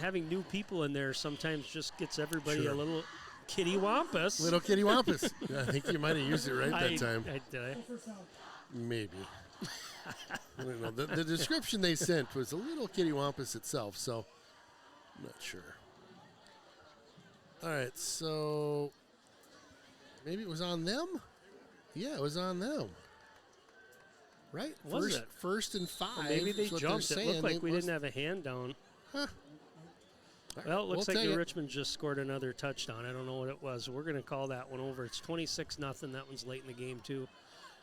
having new people in there sometimes just gets everybody Sure. a little kitty-wampus. Little kitty wampus. I think you might have used it right that time. I Maybe. I don't know. The description they sent was a little kitty wampus itself, so I'm not sure. All right, so maybe it was on them? Yeah, it was on them. Right? Was it? First and 5. Well, maybe they is what they're jumped. It saying. looked like we They didn't have a hand down. Huh. Well, it looks We'll like take the it. Richmond just scored another touchdown. I don't know what it was. We're going to call that one over. It's 26-0. That one's late in the game, too. Oh,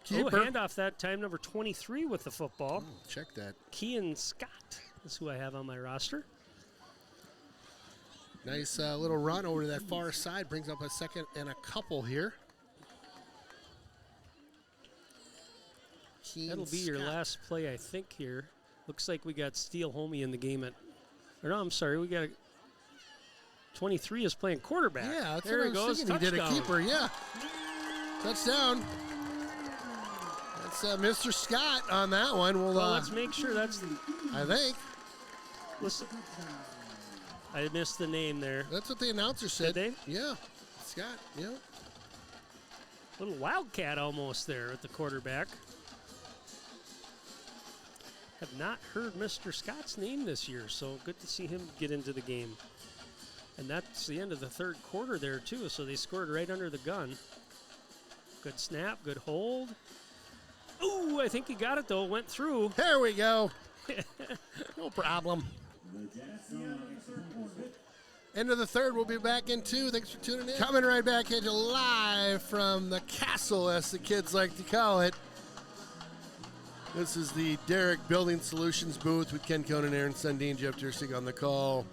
Keeper. handoff that time, number 23 with the football. Check that. Kean Scott is who I have on my roster. Nice little run over to that far side. Brings up a second and a couple here. Keane That'll be your Scott. last play, I think, here. Looks like we got Steele Homie in the game at... Or no, I'm sorry. We got... 23 is playing quarterback. Yeah, that's there what he I goes. was thinking. He did a Touchdown. keeper, yeah. Touchdown. That's Mr. Scott on that one. Well, let's make sure that's... I think. Listen. I missed the name there. That's what the announcer said. Did they? Yeah. Scott, yeah. Little wildcat almost there at the quarterback. Have not heard Mr. Scott's name this year, so good to see him get into the game. And that's the end of the third quarter there, too, so they scored right under the gun. Good snap, good hold. Ooh, I think he got it, though. Went through. There we go. No problem. End of the third. We'll be back in 2. Thanks for tuning in. Coming right back at you live from the castle, as the kids like to call it. This is the Derek Building Solutions booth with Ken Conan, Aaron Sundin, Jeff Jersey on the call.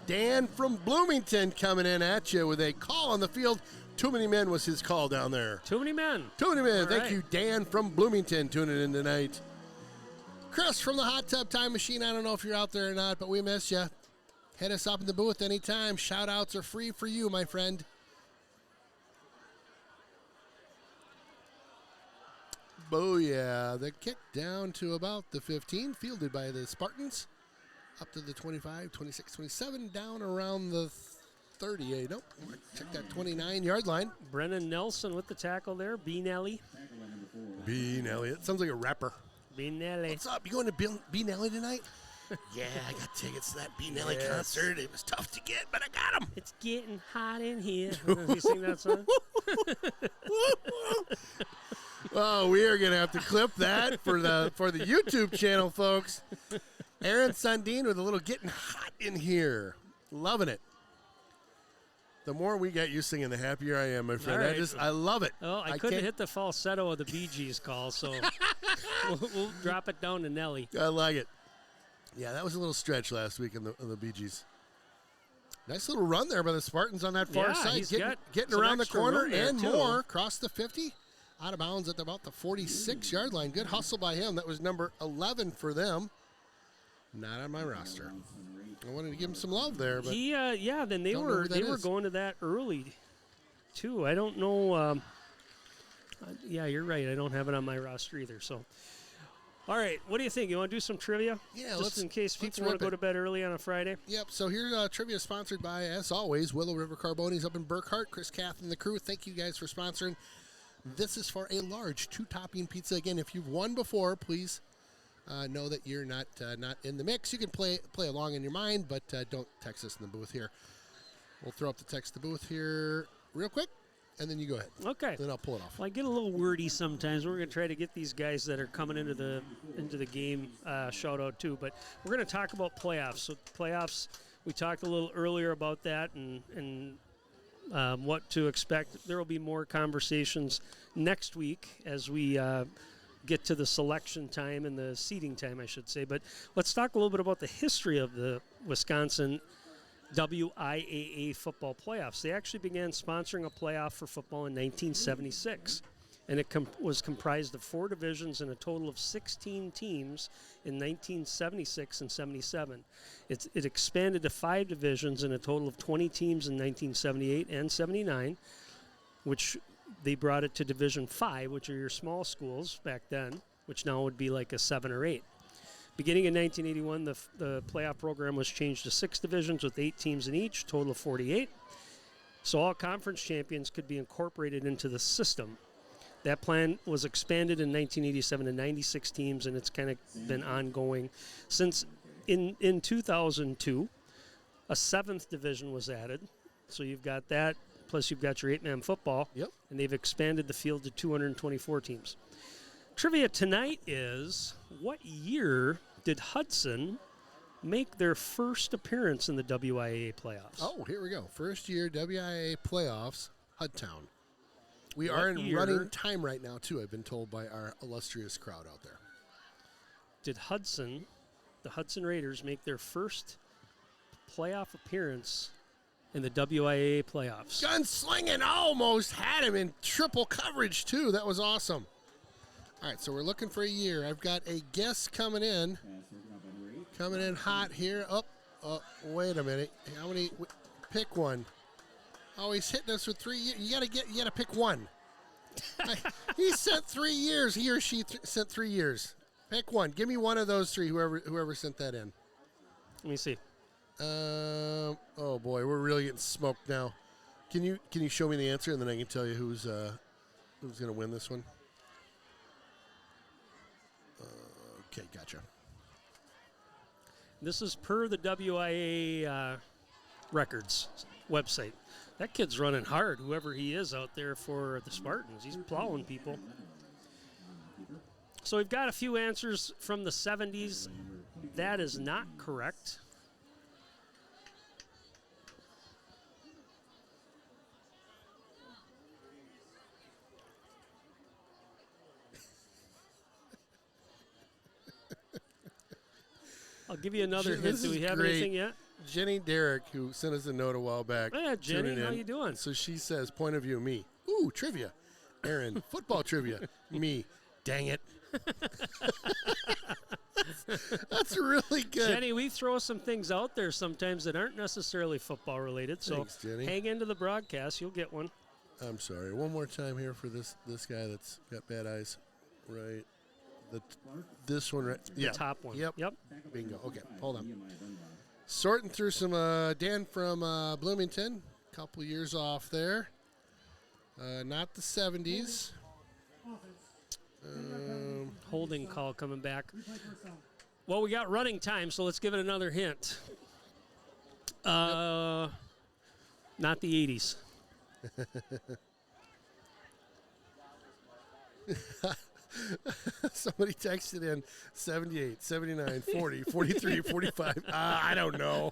Dan from Bloomington coming in at you with a call on the field. Too many men was his call down there. Too many men. Too many men. All Thank right. you, Dan from Bloomington, tuning in tonight. Chris from the Hot Tub Time Machine. I don't know if you're out there or not, but we miss you. Hit us up in the booth anytime. Shout-outs are free for you, my friend. Booyah. The kick down to about the 15, fielded by the Spartans. Up to the 25, 26, 27, down around the 38. Nope. Check that 29-yard line. Brennan Nelson with the tackle there. B. Nelly. Bean Elliott. Sounds like a rapper. B. Nelly. What's up? You going to Bean Elliott tonight? Yeah, I got tickets to that Bean Elliott concert. It was tough to get, but I got them. It's getting hot in here. You sing that song? Oh, we are going to have to clip that for the YouTube channel, folks. Aaron Sundin with a little getting hot in here. Loving it. The more we get you singing, the happier I am, my friend. All right. I love it. Oh, I couldn't hit the falsetto of the Bee Gees call, so we'll drop it down to Nelly. I like it. Yeah, that was a little stretch last week in the Bee Gees. Nice little run there by the Spartans on that far side. He's Getting some around the extra corner room there, and too. more. Across the 50. Out of bounds at about the 46-yard line. Good hustle by him. That was number 11 for them. Not on my roster. I wanted to give him some love there, but then they don't know were who that is. going to that early, too. I don't know. Yeah, you're right. I don't have it on my roster either. So, all right. What do you think? You want to do some trivia? Yeah, just in case let's people want rip to go it. to bed early on a Friday. Yep, so here trivia sponsored by, as always, Willow River Carbonis up in Burkhart. Chris Cath and the crew, thank you guys for sponsoring. This is for a large 2-topping pizza. Again, if you've won before, please know that you're not in the mix. You can play along in your mind, but don't text us in the booth here. We'll throw up the text in the booth here real quick, and then you go ahead. Okay. Then I'll pull it off. Well, I get a little wordy sometimes. We're going to try to get these guys that are coming into the game shout out too. But we're going to talk about playoffs. So playoffs, we talked a little earlier about that and what to expect. There will be more conversations next week as we get to the selection time and the seeding time, I should say. But let's talk a little bit about the history of the Wisconsin WIAA football playoffs. They actually began sponsoring a playoff for football in 1976, and it was comprised of 4 divisions and a total of 16 teams in 1976 and 77. It expanded to 5 divisions and a total of 20 teams in 1978 and 79, which they brought it to Division 5, which are your small schools back then, which now would be like a 7 or 8. Beginning in 1981, the playoff program was changed to 6 divisions with 8 teams in each, total of 48. So all conference champions could be incorporated into the system. That plan was expanded in 1987 to 96 teams, and it's kind of been ongoing. Since in 2002, a 7th division was added. So you've got that, plus you've got your 8-man football. Yep. And they've expanded the field to 224 teams. Trivia tonight is, what year did Hudson make their first appearance in the WIAA playoffs? Oh, here we go. First year WIAA playoffs, Hudtown. We What are in year running time right now, too, I've been told by our illustrious crowd out there. Did the Hudson Raiders, make their first playoff appearance in the WIAA playoffs? Gunslinging almost had him in triple coverage, too. That was awesome. All right, so we're looking for a year. I've got a guess coming in. Coming in hot here. Oh, wait a minute. How many? Pick one. Oh, he's hitting us with 3 years. You gotta pick one. He sent 3 years. He or she sent 3 years. Pick one. Give me one of those 3. Whoever sent that in. Let me see. Oh boy, we're really getting smoked now. Can you show me the answer and then I can tell you who's gonna win this one? Okay, gotcha. This is per the WIA records website. That kid's running hard, whoever he is out there for the Spartans. He's plowing people. So we've got a few answers from the 70s. That is not correct. I'll give you another hint. This Do we is have great. anything yet? Jenny Derrick, who sent us a note a while back. Yeah, Jenny, tuning how in. you doing? So she says, point of view, me. Ooh, trivia. Aaron, football trivia. Me. Dang it. That's really good. Jenny, we throw some things out there sometimes that aren't necessarily football related. So Thanks, Jenny. hang into the broadcast. You'll get one. I'm sorry. One more time here for this guy that's got bad eyes. Right. This one right. Yeah. The top one. Yep. Yep. Bingo. Okay, hold on. Sorting through some Dan from Bloomington. Couple years off there. Not the 70s. Holding call coming back. Well, we got running time, so let's give it another hint. Not the 80s. Somebody texted in 78, 79, 40, 43, 45. I don't know.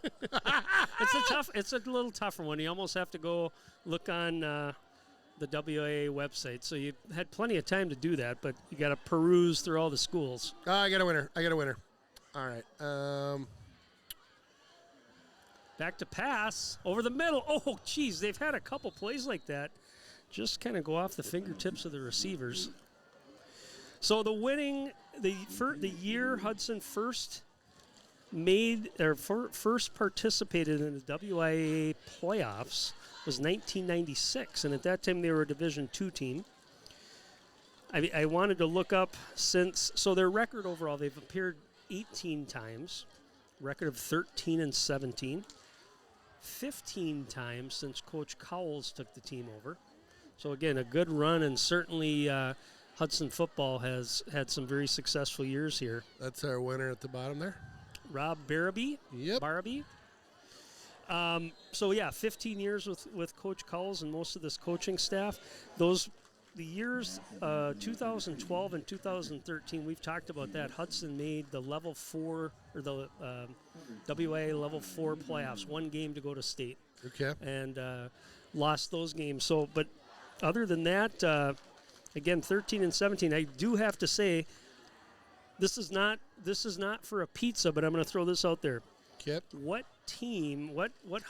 It's a little tougher one. You almost have to go look on the WAA website. So you had plenty of time to do that, but you got to peruse through all the schools. I got a winner. All right. Back to pass over the middle. Oh, geez, they've had a couple plays like that. Just kind of go off the fingertips of the receivers. So the year Hudson first participated in the WIAA playoffs was 1996, and at that time they were a Division II team. I wanted to look up so their record overall, they've appeared 18 times, record of 13-17, 15 times since Coach Cowles took the team over. So again, a good run, and certainly Hudson football has had some very successful years here. That's our winner at the bottom there. Rob Barabee. Yep. Barabee. 15 years with Coach Cowles and most of this coaching staff. The years 2012 and 2013, we've talked about that. Hudson made the level 4 or the WA level 4 playoffs, one game to go to state. Okay. And lost those games. So, but other than that, again, 13-17. I do have to say, this is not for a pizza, but I'm going to throw this out there. Yep. What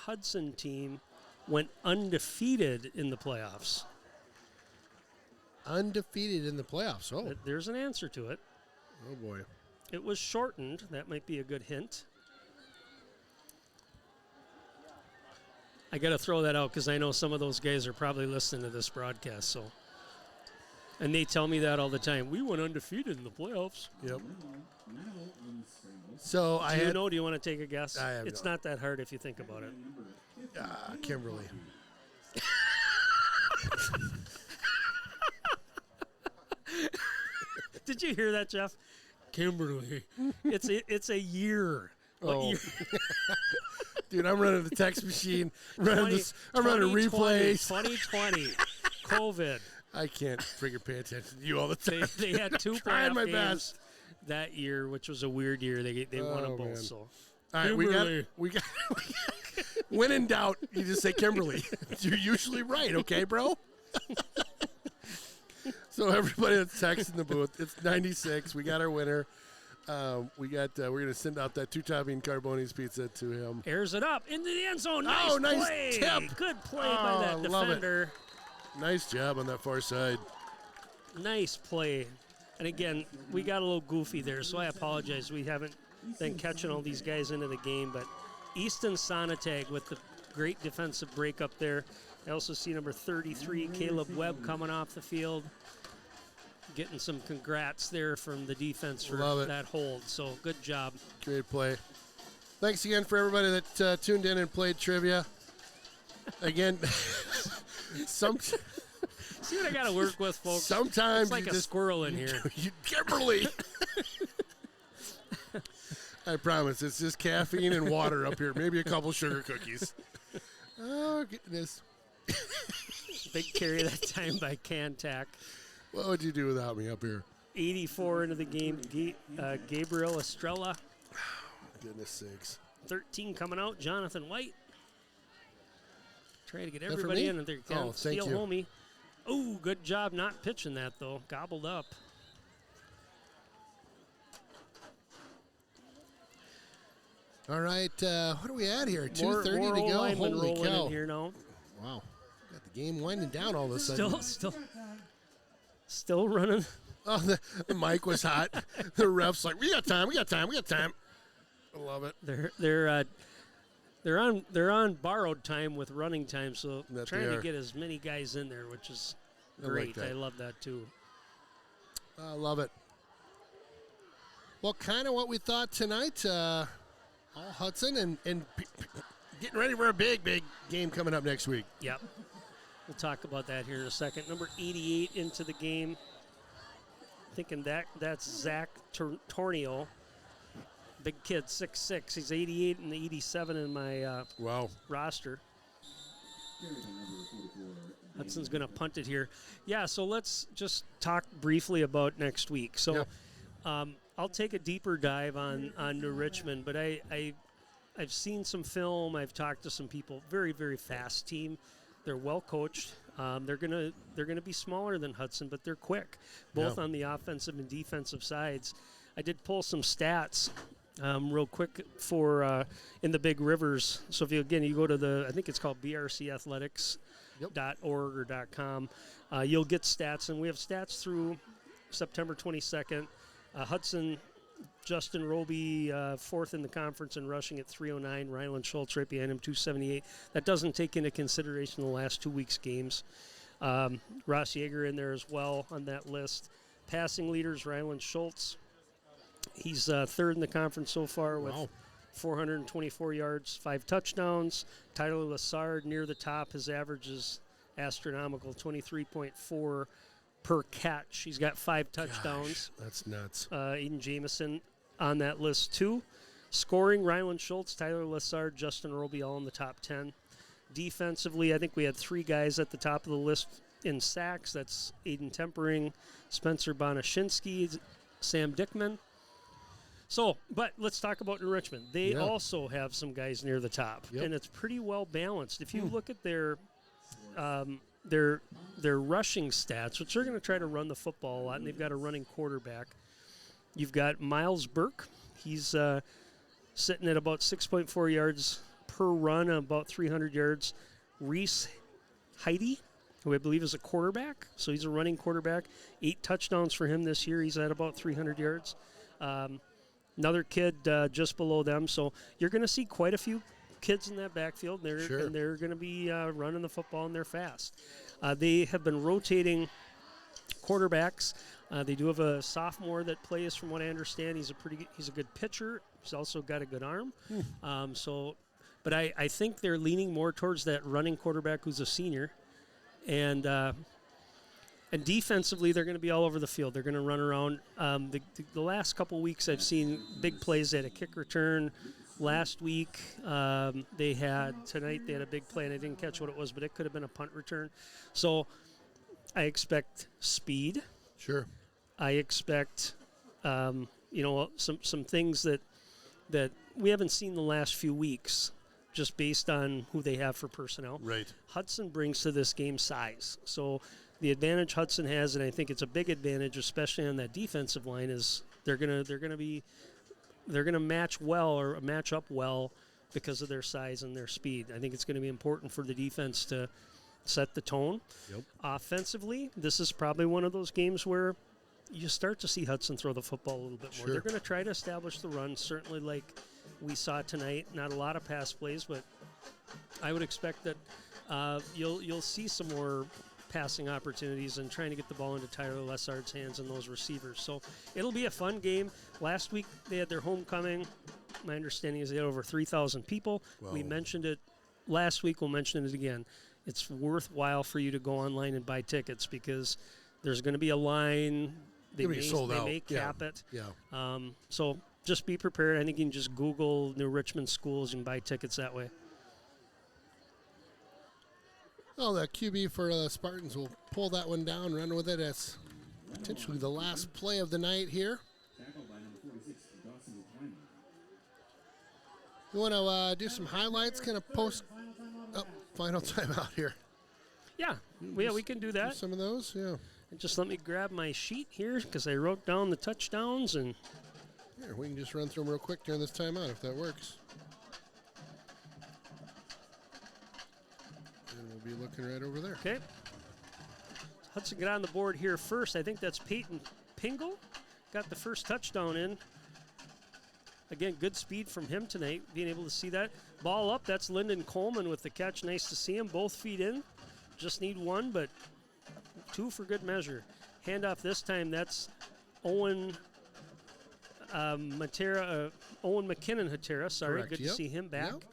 Hudson team went undefeated in the playoffs? Undefeated in the playoffs. Oh. There's an answer to it. Oh, boy. It was shortened. That might be a good hint. I got to throw that out because I know some of those guys are probably listening to this broadcast. So, and they tell me that all the time. We went undefeated in the playoffs. Yep. So Do you want to take a guess? I have It's no. not that hard if you think about it. Kimberly. Did you hear that, Jeff? Kimberly. It's a year. What Oh. year? Dude, I'm running the text machine. I'm running replays. 2020. COVID. I can't freaking pay attention to you all the They, time. they had two Trying playoff my games best. that year, which was a weird year. They won them Oh, both. man. So All right, we got. When in doubt, you just say Kimberly. You're usually right, okay, bro? So everybody that's texting the booth, it's 96. We got our winner. We're gonna send out that 2-topping Carbone's pizza to him. airs it up into the end zone. Nice Oh, nice play. tip. Good play Oh, by that I love it. defender. Nice job on that far side. Nice play. And again, we got a little goofy there, so I apologize. We haven't been catching all these guys into the game, but Easton Sonatag with the great defensive break up there. I also see number 33, Caleb Webb, coming off the field. Getting some congrats there from the defense for Love it. that hold. So good job. Great play. Thanks again for everybody that tuned in and played trivia. Again, See what I got to work with, folks? sometimes It's like you a just squirrel in here. Kimberly. I promise, it's just caffeine and water up here. Maybe a couple sugar cookies. Oh goodness! Big carry that time by Cantac. What would you do without me up here? 84 into the game, Gabriel Estrella. Goodness sakes! 13 coming out, Jonathan White. Trying to get that for everybody me? in. And they're Oh, thank Steele you. Homey. Oh, good job not pitching that, though. Gobbled up. All right, what are we at here? More 2:30 to go. linemen Holy rolling cow! in here now. Wow, got the game winding down all of a sudden. Still running. Oh, the mic was hot. The ref's like, we got time. I love it. They're on borrowed time with running time, so That trying they to are. get as many guys in there, which is I like great. that. I love that too. I love it. Well, kind of what we thought tonight. All Hudson and getting ready for a big game coming up next week. Yep. We'll talk about that here in a second. Number 88 into the game. Thinking that's Zach Tornio. Big kid, 6'6". He's 88 and 87 in my Wow. roster. Hudson's going to punt it here. Yeah, so let's just talk briefly about next week. So I'll take a deeper dive on New Richmond, but I've seen some film. I've talked to some people. Very, very fast team. They're well coached. They're gonna be smaller than Hudson, but they're quick, both on the offensive and defensive sides. I did pull some stats real quick for in the Big Rivers. So if you go to I think it's called brcathletics.org or .com, you'll get stats, and we have stats through September 22nd. Hudson, Justin Roby, fourth in the conference in rushing at 309. Ryland Schultz right behind him, 278. That doesn't take into consideration the last 2 weeks' games. Ross Yeager in there as well on that list. Passing leaders, Ryland Schultz. He's third in the conference so far with 424 yards, 5 touchdowns. Tyler Lassard near the top. His average is astronomical, 23.4 per catch. He's got 5 touchdowns. Gosh, that's nuts. Aiden Jameson on that list too. Scoring, Ryland Schultz, Tyler Lassard, Justin Roby all in the top 10. Defensively, I think we had 3 guys at the top of the list in sacks. That's Aiden Tempering, Spencer Bonashinsky, Sam Dickman. So, but let's talk about New Richmond. They also have some guys near the top, and it's pretty well balanced. If you look at their rushing stats, which they're going to try to run the football a lot, and they've got a running quarterback. You've got Miles Burke. He's sitting at about 6.4 yards per run, about 300 yards. Reese Heidi, who I believe is a quarterback, so he's a running quarterback. 8 touchdowns for him this year. He's at about 300 yards. Another kid just below them. So you're going to see quite a few kids in that backfield, and they're going to be running the football, and they're fast. They have been rotating quarterbacks. They do have a sophomore that plays, from what I understand. He's a good pitcher. He's also got a good arm. But I think they're leaning more towards that running quarterback who's a senior, and defensively they're going to be all over the field. They're going to run around. The last couple weeks I've seen big plays. They had a kick return last week. Tonight they had a big play, and I didn't catch what it was, but it could have been a punt return. So I expect speed. Sure. I expect some things that we haven't seen the last few weeks, just based on who they have for personnel. Right. Hudson brings to this game size. So the advantage Hudson has, and I think it's a big advantage, especially on that defensive line, is they're gonna match up well because of their size and their speed. I think it's going to be important for the defense to set the tone. Yep. Offensively, this is probably one of those games where you start to see Hudson throw the football a little bit more. Sure. They're going to try to establish the run, certainly like we saw tonight. Not a lot of pass plays, but I would expect that you'll see some more passing opportunities and trying to get the ball into Tyler Lassard's hands and those receivers. So it'll be a fun game. Last week they had their homecoming. My understanding is they had over 3,000 people. Wow. We mentioned it last week. We'll mention it again. It's worthwhile for you to go online and buy tickets because there's going to be a line. They may cap it. Yeah. So just be prepared. I think you can just Google New Richmond schools and buy tickets that way. Oh, the QB for the Spartans will pull that one down, run with it. That's potentially the last play of the night here. Tackled by number 46, Dawson Kleiman. You want to do some highlights, kind of post final timeout here. Yeah, we can do that. Some of those, yeah. And just let me grab my sheet here because I wrote down the touchdowns and Here, we can just run through them real quick during this timeout if that works. be looking right over there. Okay. Hudson got on the board here first. I think that's Peyton Pingle. Got the first touchdown in. Again, good speed from him tonight, being able to see that. Ball up, that's Lyndon Coleman with the catch. Nice to see him. Both feet in. Just need one, but two for good measure. Handoff this time, that's Owen Owen McKinnon Hatera. Sorry, Correct. good Yep. to see him back. Yep.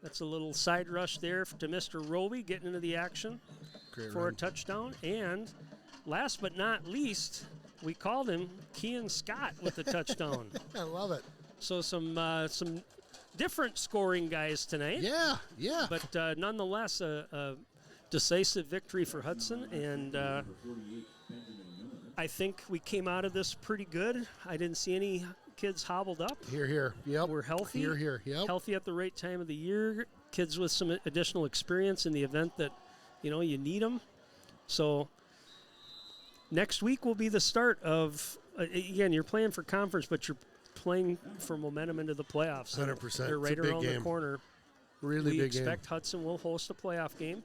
That's a little side rush there to Mr. Roby getting into the action Great for run. a touchdown. And last but not least, we called him Kean Scott with the touchdown. I love it. So some different scoring guys tonight. Yeah, yeah. But nonetheless, a decisive victory for Hudson. And I think we came out of this pretty good. I didn't see any kids hobbled up. Here. Yep. We're healthy. Here. Yep. Healthy at the right time of the year. Kids with some additional experience in the event that, you need them. So next week will be the start of, again, you're playing for conference, but you're playing for momentum into the playoffs. 100%. They're right It's a big around game. the corner. Really We big game. expect Hudson will host a playoff game.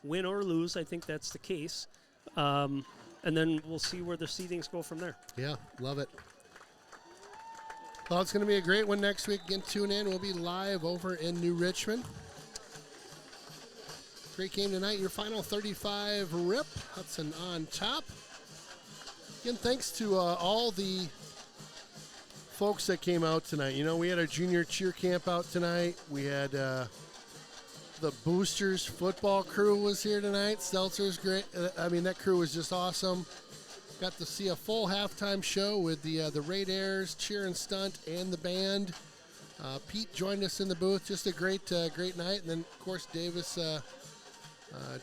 Win or lose, I think that's the case. And then we'll see where the seedings go from there. Yeah, love it. Well, it's going to be a great one next week. Again, tune in. We'll be live over in New Richmond. Great game tonight. Your final 35 rip. Hudson on top. Again, thanks to all the folks that came out tonight. We had our junior cheer camp out tonight. We had the Boosters football crew was here tonight. Stelzer's great. That crew was just awesome. Got to see a full halftime show with the Raiders, cheer and stunt, and the band. Pete joined us in the booth. Just a great night. And then, of course, Davis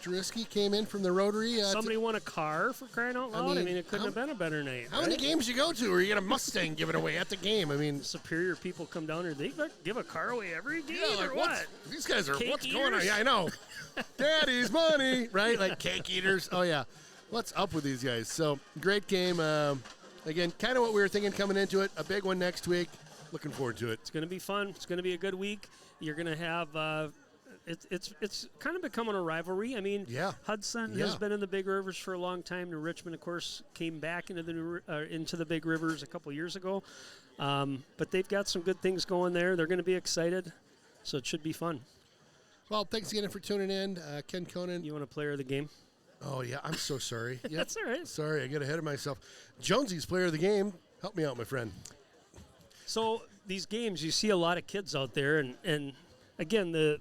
Drusky came in from the Rotary. Somebody won a car for crying out loud. mean, It couldn't have been a better night. How many games you go to where you get a Mustang given away at the game? Superior people come down here. They give a car away every game or what? what? These guys are, Cake what's going on? eaters? Yeah, I know. Daddy's money, right? Like cake eaters. Oh, yeah. What's up with these guys? So, great game. Again, kind of what we were thinking coming into it. A big one next week. Looking forward to it. It's going to be fun. It's going to be a good week. You're going to have it's kind of becoming a rivalry. Yeah. Hudson Yeah. has been in the Big Rivers for a long time. New Richmond, of course, came back into the Big Rivers a couple years ago. But they've got some good things going there. They're going to be excited, so it should be fun. Well, thanks again for tuning in. Ken Conan. You want a player of the game? Oh, yeah. I'm so sorry. Yep. That's all right. Sorry, I get ahead of myself. Jonesy's player of the game. Help me out, my friend. So these games, you see a lot of kids out there, and again, the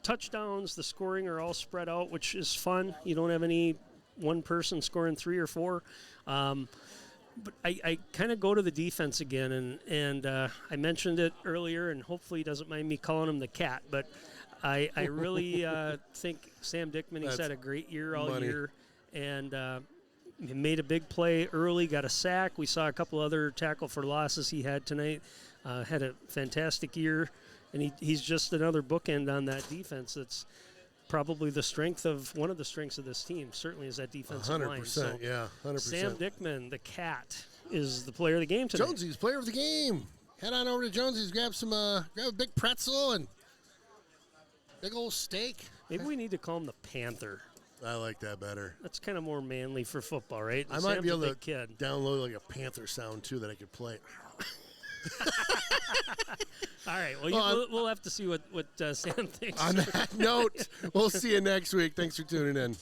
touchdowns, the scoring are all spread out, which is fun. You don't have any one person scoring 3 or 4. But I kind of go to the defense again, and I mentioned it earlier, and hopefully he doesn't mind me calling him the cat, but I really think Sam Dickman, he's had a great year all year, and he made a big play early, got a sack. We saw a couple other tackle for losses he had tonight. Had a fantastic year, and he's just another bookend on that defense. That's probably one of the strengths of this team. Certainly is that defensive line. 100%, So yeah, 100%. Sam Dickman, the cat, is the player of the game today. Jonesy's player of the game. Head on over to Jonesy's, grab a big pretzel and big old steak. Maybe we need to call him the Panther. I like that better. That's kind of more manly for football, right? I might be Sam's able a to big kid. download like a panther sound too that I could play. All right. Well, we'll have to see what Sam thinks. On that note, we'll see you next week. Thanks for tuning in.